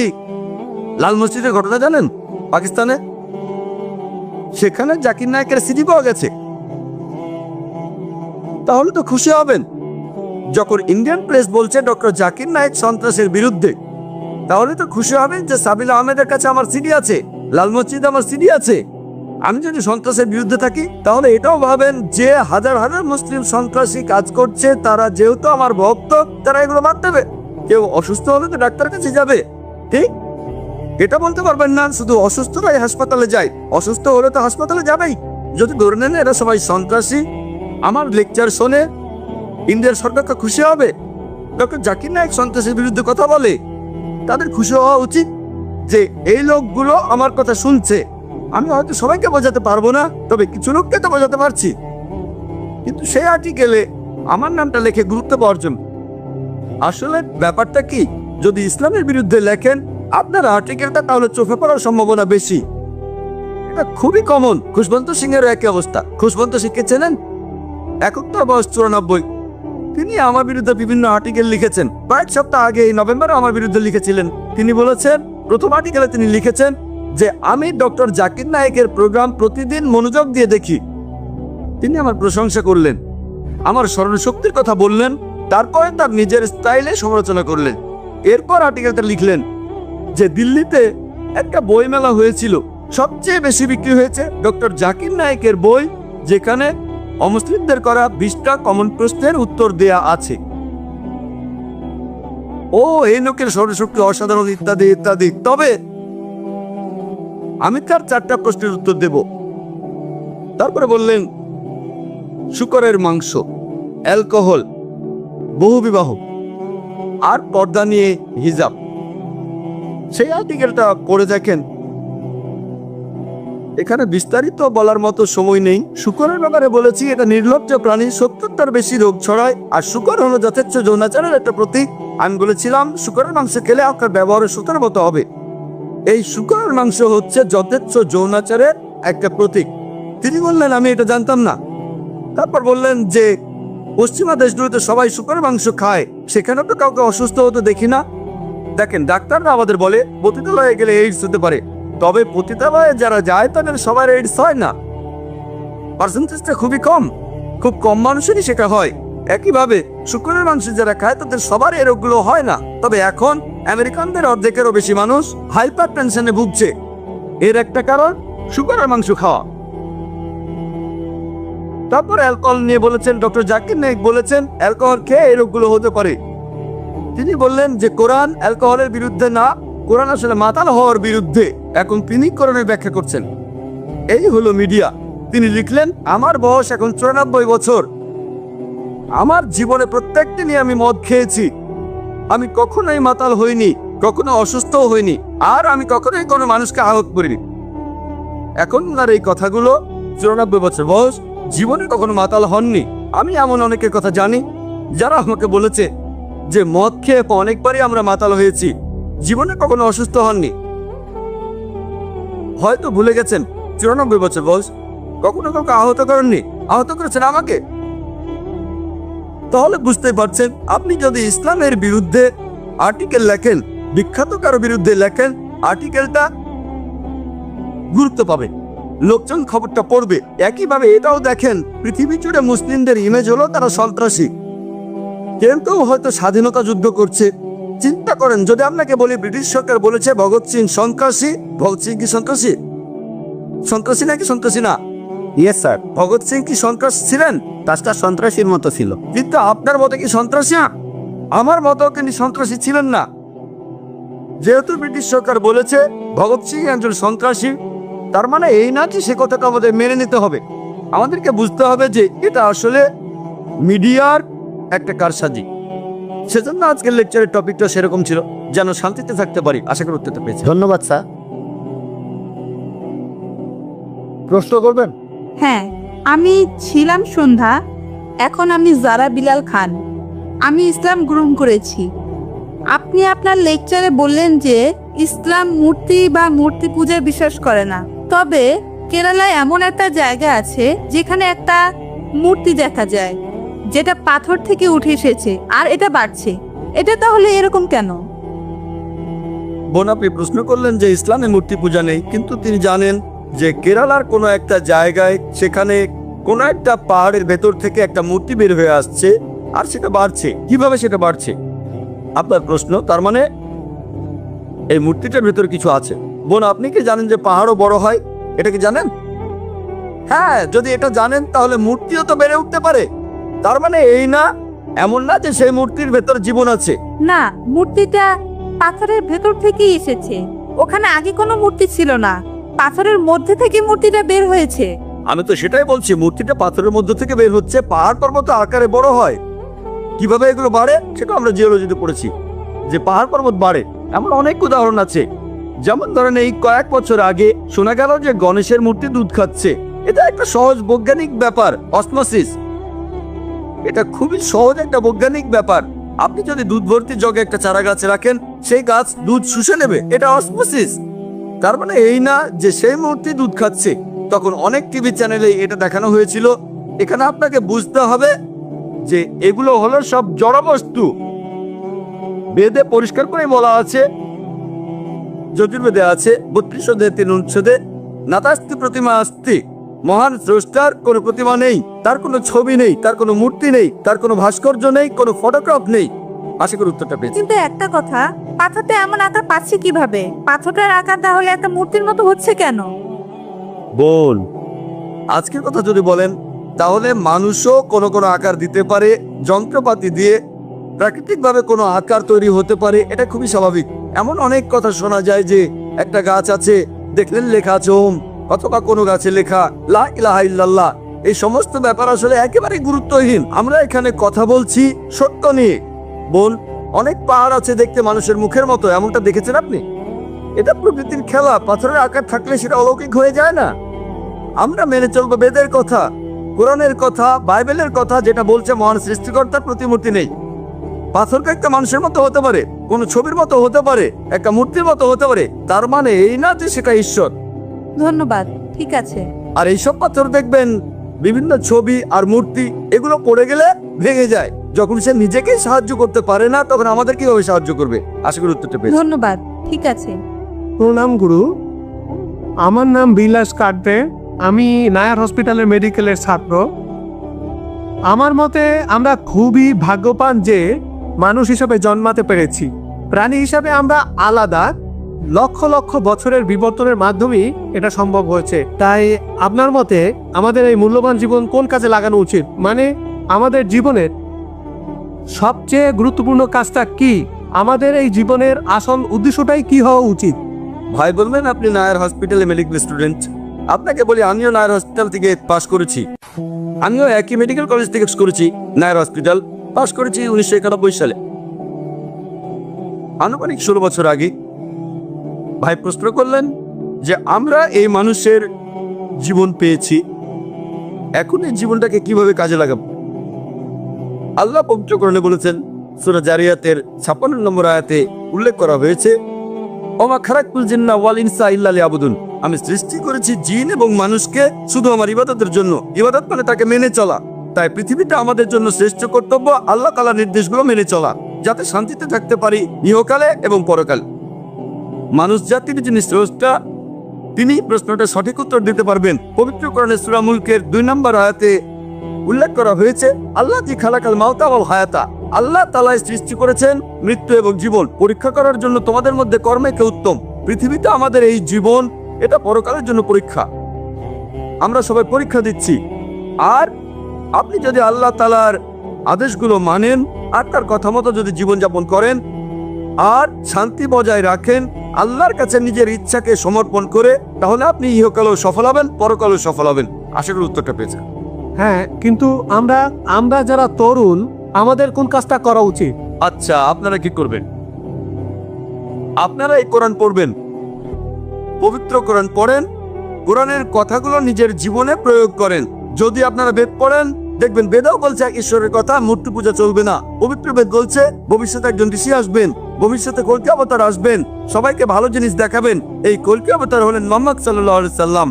Speaker 3: লাল মসজিদের ঘটনা জানেন? পাকিস্তানে সেখানে জাকির নায়েকের সিডি পাওয়া গেছে। তাহলে তো খুশি হবেন। যখন ইন্ডিয়ান প্রেস বলছে ডক্টর জাকির নায়েক সন্ত্রাসের বিরুদ্ধে, তাহলে তো খুশি হবেন যে সাবিল আহমেদের কাছে আমার সিডি আছে, লাল মসজিদে আমার সিডি আছে। আমি যদি সন্ত্রাসের বিরুদ্ধে থাকি, তাহলে এটাও ভাবেন যে হাজার হাজার মুসলিম সন্ত্রাসী কাজ করছে, তারা যেহেতু আমার ভক্ত, তারা এগুলো বাদ দেবে। কেউ অসুস্থ হলে তো ডাক্তারের কাছে যাবে, ঠিক? এটা বলতে পারবেন না শুধু অসুস্থরাই হাসপাতালে যায়, অসুস্থ হলে তো হাসপাতালে যাবেই। যদি ধরে নেন এরা সবাই সন্ত্রাসী, আমার লেকচার শোনে ইন্ডিয়ার সরকারকে খুশি হবে? ডক্টর জাকির নায়েক সন্ত্রাসের বিরুদ্ধে কথা বলে, তাদের খুশি হওয়া উচিত যে এই লোকগুলো আমার কথা শুনছে। আমি হয়তো সবাইকে বোঝাতে পারবো না, তবে কিছু লোককে তো বোঝাতে পারছি। কিন্তু সেই আর্টিকেলে আমার নামটা লিখে গুরুত্ব পাওয়ার জন্য। আসলে ব্যাপারটা কি, যদি ইসলামের বিরুদ্ধে লেখেন আপনার আর্টিকেলটা, তাহলে চোখে পড়ার সম্ভাবনা বেশি। এটা খুবই কমন। খুশবন্ত সিং এর একই অবস্থা। খুশবন্ত সিংকে চেনেন? এখন তার বয়স 94। তিনি আমার বিরুদ্ধে বিভিন্ন আর্টিকেল লিখেছেন। কয়েক সপ্তাহ আগে এই নভেম্বরে আমার বিরুদ্ধে লিখেছিলেন। তিনি বলেছেন, প্রথম আর্টিকেলে তিনি লিখেছেন যে আমি ডক্টর জাকির নায়েকের প্রোগ্রাম প্রতিদিন মনোযোগ দিয়ে দেখি। তিনি আমার প্রশংসা করলেন, আমার স্মরণশক্তির কথা বললেন, তারপরে তার নিজের স্টাইলে সমালোচনা করলেন। এরপর আর্টিকেলটা লিখলেন যে দিল্লিতে একটা বই মেলা হয়েছিল, সবচেয়ে বেশি বিক্রি হয়েছে ডক্টর জাকির নায়েকের বই, যেখানে অমুসলিমদের করা 20টা কমন প্রশ্নের উত্তর দেয়া আছে। ও এই লোকের স্মরণশক্তি অসাধারণ, ইত্যাদি ইত্যাদি। তবে আমি তার 4টা প্রশ্নের উত্তর দেব। তারপরে বললেন শূকরের মাংস, অ্যালকোহল, বহুবিবাহ আর পর্দা নিয়ে হিজাব। সেই আর্টিকেলটা পড়ে দেখেন, এখানে বিস্তারিত বলার মতো সময় নেই। শূকরের ব্যাপারে বলেছি এটা নির্লজ্জ প্রাণী, 70টার বেশি রোগ ছড়ায়, আর শূকর হলো যথেচ্ছ যৌনাচারের একটা প্রতীক। আমি বলেছিলাম শূকরের মাংস খেলে আপনার ব্যবহারের সূত্রের মতো হবে। এই শূকরের মাংস হচ্ছে যথেচ্ছ যৌনাচারের একটা প্রতীক। তিনি বললেন আমি এটা জানতাম না। তারপর বললেন যে পশ্চিমা দেশগুলোতে সবাই শূকরের মাংস খায়, সেখানে তো কাউকে অসুস্থ হতে দেখি না। দেখেন, ডাক্তাররা আমাদের বলে পতিতালয়ে গেলে এইডস হতে পারে, তবে পতিতালয়ে যারা যায় তাদের সবার এইডস হয় না। পার্সেন্টেজটা খুবই কম, খুব কম মানুষেরই সেটা হয়। একইভাবে শূকরের মাংস যারা খায় তাদের সবার এই রোগগুলো হয় না। তবে এখন আমেরিকানদের অর্ধেকেরও বেশি মানুষ হাইপার টেনশনে ভুগছে। এর একটা কারণ শূকরের মাংস খাওয়া। তারপর অ্যালকোহল নিয়ে বলেছেন, ডক্টর জাকির নায়েক বলেছেন অ্যালকোহল খেয়ে এই রোগগুলো হতে পারে। তিনি বললেন যে কোরআন অ্যালকোহলের বিরুদ্ধে না, কোরআন আসলে মাতাল হওয়ার বিরুদ্ধে। এখন তিনি কোরআনের ব্যাখ্যা করছেন। এই হলো মিডিয়া। তিনি লিখলেন আমার বয়স এখন 94 বছর। আমার জীবনে প্রত্যেক দিনই আমি মদ খেয়েছি। আমি কখনোই মাতাল হইনি, কখনো অসুস্থও হইনি, আর আমি কখনোই কোনো মানুষকে আহত করিনি। এখন আর এই কথাগুলো, 94 বছর বয়স, জীবনে কখনো মাতাল হননি। আমি এমন অনেকের কথা জানি যারা আমাকে বলেছে যে মদ খেয়ে অনেকবারই আমরা মাতাল হয়েছি, জীবনে কখনো অসুস্থ হননি। হয়তো ভুলে গেছেন 94 বছর বয়স, কখনো কাউকে আহত করেননি, আহত করেছেন আমাকে। তাহলে বুঝতে পারছেন, আপনি যদি ইসলামের বিরুদ্ধে আর্টিকেল লেখেন, বিখ্যাত কারো বিরুদ্ধে লেখেন, আর্টিকেলটা গুরুত্ব পাবে, লোকজন খবরটা পড়বে। একইভাবে এটাও দেখেন, পৃথিবী জুড়ে মুসলিমদের ইমেজ হলো তারা সন্ত্রাসী। কেউ কেউ হয়তো স্বাধীনতা যুদ্ধ করছে। চিন্তা করেন, যদি আপনাকে বলি ব্রিটিশ সরকার বলেছে ভগৎ সিং সন্ত্রাসী, ভগৎ সিং কি সন্ত্রাসী? সন্ত্রাসী নাকি সন্ত্রাসী না?
Speaker 4: ইয়েস স্যার,
Speaker 3: ভগৎ সিং কি সন্ত্রাস ছিলেন?
Speaker 4: কাজটা সন্ত্রাসীর মতো ছিল।
Speaker 3: কিন্তু আপনার মতে কি সন্ত্রাসী? আমার মতো তিনি সন্ত্রাসী ছিলেন না। যেহেতু ব্রিটিশ সরকার বলেছে ভগৎ সিং একজন সন্ত্রাসী, তার মানে এই না যে সে কথাটা আমাদের মেনে নিতে হবে। আমাদেরকে বুঝতে হবে যে এটা আসলে মিডিয়ার একটা কারসাজি। সেজন্য আজকের লেকচারের টপিকটা সেরকম ছিল, যেন শান্তিতে থাকতে পারি। আশা করি উত্তরটা পেয়েছি।
Speaker 4: ধন্যবাদ স্যার।
Speaker 2: প্রশ্ন করবেন?
Speaker 5: হ্যাঁ, আমি ছিলাম সন্ধ্যা, এখন আমি জারা বিলাল খান। আমি ইসলাম গ্রহণ করেছি। আপনি আপনার লেকচারে বললেন যে ইসলাম মূর্তি বা মূর্তি পূজায় বিশ্বাস করে না, তবে কেরালায় এমন একটা জায়গা আছে যেখানে একটা মূর্তি দেখা যায়, যেটা পাথর থেকে উঠে এসেছে আর এটা বাড়ছে। এটা তাহলে এরকম কেন?
Speaker 3: বোন, আপনি প্রশ্ন করলেন যে ইসলামে মূর্তি পূজা নেই, কিন্তু তিনি জানেন যে কেরালার কোনো একটা জায়গায় সেখানে কোনো একটা পাহাড়ের ভেতর থেকে একটা মূর্তি বের হয়ে আসছে আর সেটা বাড়ছে। কিভাবে সেটা বাড়ছে আপনার প্রশ্ন, তার মানে এই মূর্তিটার ভেতর কিছু আছে। বোন, আপনি কি জানেন যে পাহাড়ও বড় হয়? এটা কি জানেন? হ্যাঁ, যদি এটা জানেন তাহলে মূর্তিও তো বেড়ে উঠতে পারে। তার মানে এই না, এমন না যে সেই মূর্তির ভেতর জীবন আছে।
Speaker 5: না, মূর্তিটা পাথরের ভেতর থেকেই এসেছে। ওখানে আগে কোনো মূর্তি ছিল না, পাথরের মধ্যে থেকে মূর্তিটা বের হয়েছে।
Speaker 3: আমি তো সেটাই বলছি, মূর্তিটা পাথরের মধ্যে থেকে বের হচ্ছে, পাহাড় পর্বত আকারে বড় হয়। কিভাবে এগুলো বাড়ে সেটা আমরা জিওলজিতে পড়েছি যে পাহাড় পর্বত বাড়ে। এমন অনেক উদাহরণ আছে। যেমন ধরেন, এই কয়েক বছর আগে শোনা গেল যে গণেশের মূর্তি দুধ খাচ্ছে। এটা একটা সহজ বৈজ্ঞানিক ব্যাপার, অসমোসিস। এটা খুবই সহজ একটা বৈজ্ঞানিক ব্যাপার। আপনি যদি দুধ ভর্তি জগে একটা চারা গাছ রাখেন, সেই গাছ দুধ শুষে নেবে। এটা অসমোসিস। তার মানে এই না যে সেই মূর্তি দুধ খাচ্ছে। তখন অনেক টিভি চ্যানেলে এটা দেখানো হয়েছিল। এখানে আপনাকে বুঝতে হবে যে এগুলো হলো সব জড়বস্তু। বেদে পরিষ্কার করে বলা আছে, যজুর্বেদে আছে 32 অধ্যায় 3 অনুচ্ছেদে, নাতাস্তি প্রতিমা আস্তি। মহান স্রষ্টার কোনো প্রতিমা নেই, তার কোনো ছবি নেই, তার কোনো মূর্তি নেই, তার কোনো ভাস্কর্য নেই, কোনো ফটোগ্রাফ নেই। আশা করি উত্তরটা পেয়েছি।
Speaker 5: কিন্তু একটা কথা, পাথরটা এমন আকার পাচ্ছে কিভাবে? পাথরটার আকার তাহলে একটা মূর্তির মতো হচ্ছে কেন?
Speaker 3: বোন, আজকের কথা যদি বলেন তাহলে মানুষও কোনো কোনো আকার দিতে পারে, যন্ত্রপাতি দিয়ে প্রাকৃতিকভাবে কোনো আকার তৈরি হতে পারে। এটা খুবই স্বাভাবিক। এমন অনেক কথা শোনা যায় যে একটা গাছ আছে, দেখলেন লেখা আছে ওম, অথবা কোনো গাছে লেখা লা ইলাহা ইল্লাল্লাহ। এই সমস্ত ব্যাপার আসলে একেবারে গুরুত্বহীন। আমরা এখানে কথা বলছি সত্য নিয়ে। বোন, অনেক পাহাড় আছে দেখতে মানুষের মুখের মতো, এমনটা দেখেছেন আপনি? এটা প্রকৃতির খেলা। পাথরের আকার থাকলে সেটা অলৌকিক হয়ে যায় না। আমরা মেনে চলবো বেদের কথা, কোরআনের কথা, বাইবেলের কথা, যেটা বলছে মহান সৃষ্টিকর্তার প্রতিমূর্তি নেই। পাথরকে একটা মানুষের মতো হতে পারে, কোনো ছবির মতো হতে পারে, একটা মূর্তির মতো হতে পারে। তার মানে এই না যে সেটা ঈশ্বর।
Speaker 5: ধন্যবাদ, ঠিক আছে।
Speaker 3: আর এইসব পাথর দেখবেন বিভিন্ন ছবি আর মূর্তি, এগুলো পড়ে গেলে ভেঙে যায়। যখন সে নিজেকে সাহায্য করতে পারে না, তখন আমাদের কিভাবে সাহায্য করবে? আশা করি উত্তরটা পেয়েছি।
Speaker 5: ধন্যবাদ, ঠিক আছে।
Speaker 2: প্রণাম গুরু, আমার নাম বিলাস কাটবে। আমি নায়ার হসপিটালের মেডিকেলের ছাত্র। আমার মতে আমরা খুবই ভাগ্যবান যে মানুষ হিসাবে জন্মাতে পেরেছি। প্রাণী হিসাবে আমরা আলাদা, লক্ষ লক্ষ বছরের বিবর্তনের মাধ্যমেই এটা সম্ভব হয়েছে। তাই আপনার মতে আমাদের এই মূল্যবান জীবন কোন কাজে লাগানো উচিত? মানে আমাদের জীবনের সবচেয়ে গুরুত্বপূর্ণ কাজটা কি? আমাদের এই জীবনের আসল উদ্দেশ্যটাই কি হওয়া উচিত?
Speaker 3: ভাই বলবেন, আপনি নায়ার হসপিটালে মেডিকেল স্টুডেন্ট। আপনাকে বলি, আমিও নায়ার হসপিটাল থেকে পাশ করেছি। আমিও একই মেডিকেল কলেজ থেকে করেছি, নায়ার হসপিটাল। পাশ করেছি 1991 সালে, আনুমানিক 16 বছর আগে। ভাই প্রশ্ন করলেন যে আমরা এই মানুষের জীবন পেয়েছি, এখন এই জীবনটাকে কিভাবে কাজে লাগাবো? আল্লাহ পবিত্র কোরআনে বলেছেন, সূরা জারিয়াতের 56 নম্বর আয়াতে উল্লেখ করা হয়েছে, ওমা খালাকতুল জিন্না ওয়াল ইনসা ইল্লা লিয়াবুদুন। আমি সৃষ্টি করেছি জিন এবং মানুষকে শুধু আমার ইবাদতের জন্য। ইবাদত মানে তাকে মেনে চলা। তাই পৃথিবীটা আমাদের জন্য শ্রেষ্ঠ কর্তব্য আল্লাহ তাআলার নির্দেশগুলো মেনে চলা, যাতে শান্তিতে থাকতে পারি ইহকালে এবং পরকালে। মানুষ জাতির যিনি স্রষ্টা, তিনি প্রশ্নটা সঠিক উত্তর দিতে পারবেন। পবিত্র কোরআনে সূরা মুলকের 2 নম্বর আয়াতে উল্লেখ করা হয়েছে, আল্লাহ জি খালাকাল মাউতা ওয়াল হায়াতা। আল্লাহ তাআলা সৃষ্টি করেছেন মৃত্যু এবং জীবন পরীক্ষা করার জন্য তোমাদের মধ্যে কর্মে কে উত্তম। পৃথিবীতে আমাদের এই জীবন, এটা পরকালের জন্য পরীক্ষা। আমরা সবাই পরীক্ষা দিচ্ছি। আর আপনি যদি আল্লাহ তাআলার আদেশগুলো মানেন আর তার কথা মতো যদি জীবনযাপন করেন আর শান্তি বজায় রাখেন, আল্লাহর কাছে নিজের ইচ্ছাকে সমর্পণ করে, তাহলে আপনি ইহকালেও সফল হবেন, পরকালেও সফল হবেন। আশা করি উত্তরটা পেয়েছেন।
Speaker 2: হ্যাঁ, কিন্তু আমরা যারা তরুণ, আমাদের কোন কাজটা করা উচিত?
Speaker 3: আচ্ছা, আপনারা কি করবেন? আপনারা এই কোরআন পড়বেন, পবিত্র কোরআন পড়েন, কোরআনের কথাগুলো নিজের জীবনে প্রয়োগ করেন। যদি আপনারা বেদ পড়েন, দেখবেন বেদাও বলছে ঈশ্বরের কথা, মূর্তি পূজা চলবে না। পবিত্র বেদ বলছে ভবিষ্যতে একজন ঋষি আসবেন, ভবিষ্যতে কল্কি অবতার আসবেন, সবাইকে ভালো জিনিস দেখাবেন। এই কল্কি অবতার হলেন মুহাম্মদ সাল্লাল্লাহু আলাইহি সাল্লাম।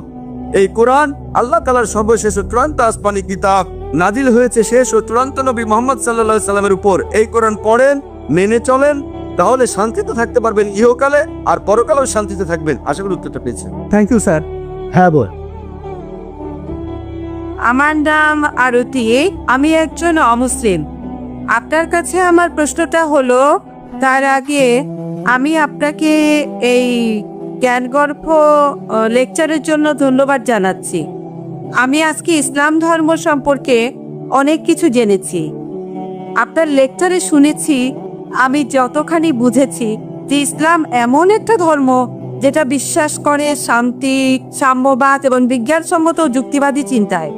Speaker 3: এই কোরআন আল্লাহ তাআলার সর্বশেষ চূড়ান্ত আসমানি কিতাব। নাজিল হয়েছে শেষ ও চূড়ান্ত নবী মোহাম্মদ সাল্লাল্লাহু সাল্লামের উপর। এই কোরআন পড়েন, মেনে চলেন, তাহলে শান্তিতে থাকতে পারবেন ইহকালে, আর পরকালেও শান্তিতে থাকবেন। আশা করি উত্তরটা পেয়েছেন।
Speaker 2: Thank you sir.
Speaker 4: হ্যাঁ বল।
Speaker 5: আমার নাম আরতি, আমি একজন অমুসলিম। আপনার কাছে আমার প্রশ্নটা হলো, তার আগে আমি আপনাকে এই জ্ঞানগর্ভ লেকচারের জন্য ধন্যবাদ জানাচ্ছি। আমি আজকে ইসলাম ধর্ম সম্পর্কে অনেক কিছু জেনেছি। আপনার লেকচারে শুনেছি, আমি যতখানি বুঝেছি যে ইসলাম এমন একটা ধর্ম যেটা বিশ্বাস করে শান্তি, সাম্যবাদ এবং বিজ্ঞানসম্মত যুক্তিবাদী চিন্তায়।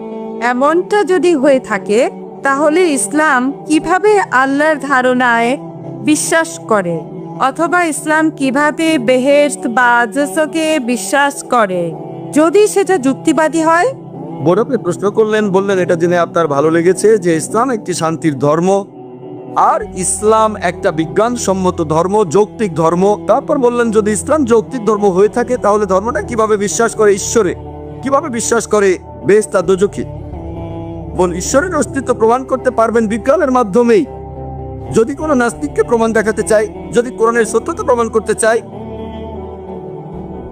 Speaker 5: এমনটা যদি হয়ে থাকে, তাহলে ইসলাম কিভাবে আল্লাহর ধারণায় বিশ্বাস করে, অথবা ইসলাম কিভাবে বেহেশত বা জান্নাতকে বিশ্বাস করে, যদি সেটা যুক্তিবাদী হয়?
Speaker 3: বড় আপনি প্রশ্ন করলেন, বললেন এটা জেনে আপনার ভালো লেগেছে যে ইসলাম একটি শান্তির ধর্ম, আর ইসলাম একটা বিজ্ঞানসম্মত ধর্ম, যৌক্তিক ধর্ম। তারপর বললেন যদি ইসলাম যৌক্তিক ধর্ম হয়ে থাকে, তাহলে ধর্মটা কিভাবে বিশ্বাস করে ঈশ্বরে, কিভাবে বিশ্বাস করে বেহেশত আর দোজখে। বল, ঈশ্বরের অস্তিত্ব প্রমাণ করতে পারবেন বিজ্ঞানের মাধ্যমেই। যদি কোনো নাস্তিককে প্রমাণ দেখাতে চাই, যদি কোরআনের সত্যতা প্রমাণ করতে চাই,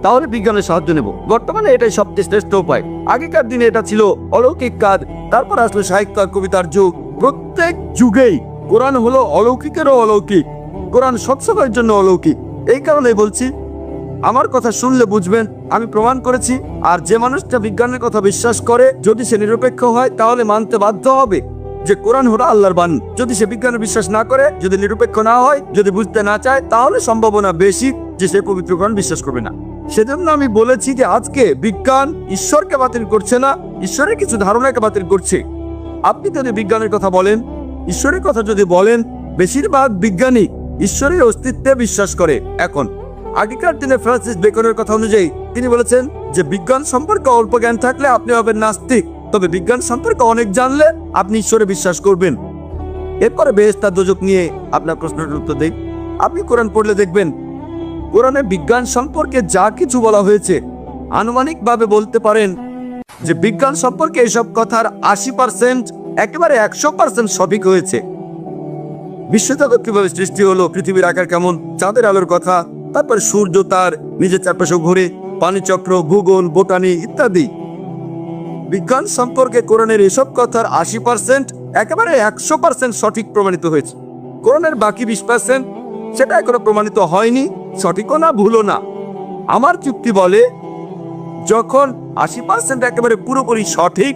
Speaker 3: তাহলে বিজ্ঞানের সাহায্য নেব। বর্তমানে এটাই সবচেয়ে শ্রেষ্ঠ উপায়। আগেকার দিনে এটা ছিল অলৌকিক কাজ, তারপর আসলো সাহিত্য আর কবিতার যুগ। প্রত্যেক যুগেই কোরআন হলো অলৌকিকেরও অলৌকিক, কোরআন সবসময়ের জন্য অলৌকিক। এই কারণে বলছি, আমার কথা শুনলে বুঝবেন আমি প্রমাণ করেছি। আর যে মানুষটা বিজ্ঞানের কথা বিশ্বাস করে, যদি সে নিরপেক্ষ হয়, তাহলে মানতে বাধ্য হবে যে কোরআন হলো আল্লাহর বাণী। যদি সে বিজ্ঞানের বিশ্বাস না করে, যদি নিরপেক্ষ না হয়, যদি বুঝতে না চায়, তাহলে সম্ভাবনা বেশি যে সে পবিত্র কোরআন বিশ্বাস করবে না। সেজন্য আমি বলেছি যে আজকে বিজ্ঞান ঈশ্বরকে বাতিল করছে না, ঈশ্বরের কিছু ধারণাকে বাতিল করছে। আপনি যদি বিজ্ঞানের কথা বলেন, ঈশ্বরের কথা যদি বলেন, বেশিরভাগ বিজ্ঞানী ঈশ্বরের অস্তিত্বে বিশ্বাস করে। এখন আগেকার দিনে ফ্রান্সিস বেকনের কথা অনুযায়ী তিনি বলেছেন যে বিজ্ঞান সম্পর্কে অল্প জ্ঞান থাকলে আপনি হবেন নাস্তিক, তবে বিজ্ঞান সম্পর্কে অনেক জানলে আপনি ঈশ্বরে বিশ্বাস করবেন। এরপরে বেহেশত আর দোজখ নিয়ে আপনার প্রশ্নের উত্তর দেই। আপনি কোরআন পড়লে দেখবেন, কোরআনে বিজ্ঞান সম্পর্কে যা কিছু বলা হয়েছে, আনুমানিকভাবে বলতে পারেন যে বিজ্ঞান সম্পর্কে এসব কথার 80% একেবারে 100% সঠিক হয়েছে। বিশ্বজগৎ কিভাবে সৃষ্টি হলো, পৃথিবীর আকার কেমন, চাঁদের আলোর কথা, তারপর সূর্য তার নিজের চারপাশে ঘুরে, পানিচক্র, ভূগোল, বোটানি ইত্যাদি। বিজ্ঞান সম্পর্কে কোরআনের এসব কথার 80% একেবারে 100% সঠিক প্রমাণিত হয়েছে। কোরআনের বাকি 20% সেটা এখনো প্রমাণিত হয়নি, সঠিকও না ভুলও না। আমার যুক্তি বলে, যখন 80% একেবারে পুরোপুরি সঠিক,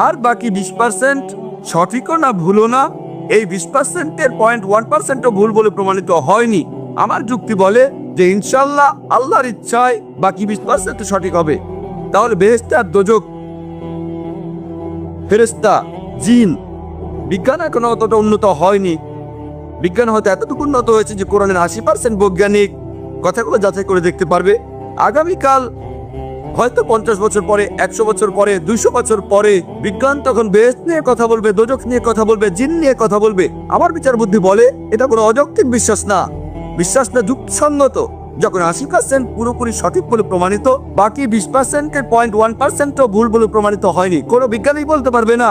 Speaker 3: আর বাকি 20% সঠিকও না ভুলও না, এই 20%-এর 0.1%ও ভুল বলে প্রমাণিত হয়নি। আমার যুক্তি বলে যে ইনশাল্লাহ আল্লাহর ইচ্ছায় বাকি 20% সঠিক হবে। তাহলে বেহেশত আর দোজখ, ফেরেশতা, জিন, বিজ্ঞান এখনো অতটা উন্নত হয়নি। বিজ্ঞান হয়তো এতটুকু উন্নত হয়েছে যে কোরআনের 80% বৈজ্ঞানিক কথাগুলো যাচাই করে দেখতে পারবে। আগামীকাল হয়তো 50 বছর পরে, 100 বছর পরে, 200 বছর পরে বিজ্ঞান তখন বেহেশত নিয়ে কথা বলবে, দোজখ নিয়ে কথা বলবে, জিন নিয়ে কথা বলবে। আমার বিচার বুদ্ধি বলে এটা কোনো অযৌক্তিক বিশ্বাস না, বিশ্বাস না যুক্তিসঙ্গত। যখন 80% পুরোপুরি সঠিক বলে প্রমাণিত, বাকি 20%-এর 0.1%ও ভুল বলে প্রমাণিত হয়নি। কোনো বিজ্ঞানী বলতে পারবে না,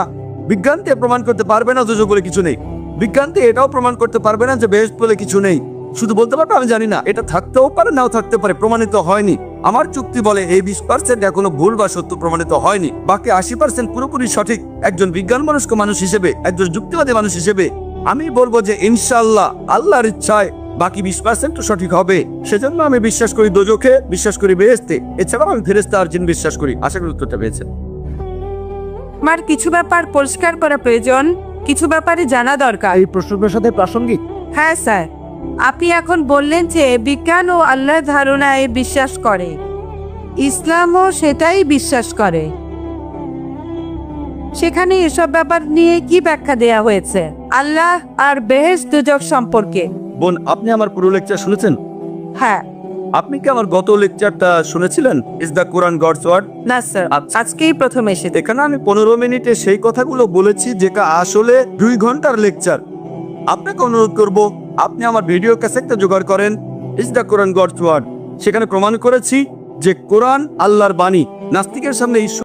Speaker 3: বিজ্ঞান দিয়ে প্রমাণ করতে পারবে না দোজখ বলে কিছু নেই। বিজ্ঞান দিয়ে এটাও প্রমাণ করতে পারবে না যে বেহেশত বলে কিছু নেই। শুধু বলতে পারবে আমি জানি না, এটা থাকতেও পারে নাও থাকতে পারে, প্রমাণিত হয়নি। আমার যুক্তি বলে এই 20% এখনো ভুল বা সত্য প্রমাণিত হয়নি, বাকি 80% পুরোপুরি সঠিক। একজন বিজ্ঞান মনস্ক মানুষ হিসেবে, একজন যুক্তিবাদী মানুষ হিসেবে আমি বলবো যে ইনশাআল্লাহ আল্লাহর ইচ্ছায় বাকি 20% সঠিক হবে। সেজন্য আমি বিশ্বাস করি দোজখে, বিশ্বাস করি বেহেশতে, এছাড়াও আমি ফেরেশতা আর জিন বিশ্বাস করি। আশা করি উত্তরটা পেয়েছেন।
Speaker 5: আমার কিছু ব্যাপার পরিষ্কার করা প্রয়োজন, কিছু ব্যাপারে জানা দরকার।
Speaker 2: এই প্রশ্নের সাথে প্রাসঙ্গিক।
Speaker 5: হ্যাঁ স্যার, আপনি এখন বললেন যে বিজ্ঞান ও আল্লাহর ধারণায় বিশ্বাস করে, ইসলামও সেটাই বিশ্বাস করে। সেখানে এসব ব্যাপার নিয়ে কি ব্যাখ্যা দেয়া হয়েছে আল্লাহ আর বেহেশত দোজখ সম্পর্কে?
Speaker 3: বোন, আপনি আমার পুরো লেকচার শুনেছেন?
Speaker 5: হ্যাঁ।
Speaker 3: আপনি কি আমার গত লেকচারটা শুনেছিলেন, is the Quran God's word?
Speaker 5: না স্যার, আজকেই প্রথম এসেছে।
Speaker 3: এখানে আমি 15 মিনিটে সেই কথাগুলো বলেছি যেটা আসলে 2 ঘন্টার লেকচার। আপনাকে অনুরোধ করব, আপনি আমার ভিডিও ক্যাসেটটা জোগাড় করেন, is the Quran God's word. সেখানে প্রমাণ করেছি যে কোরআন আল্লাহর বাণী। নাস্তিকের সামনে ঈশ্বর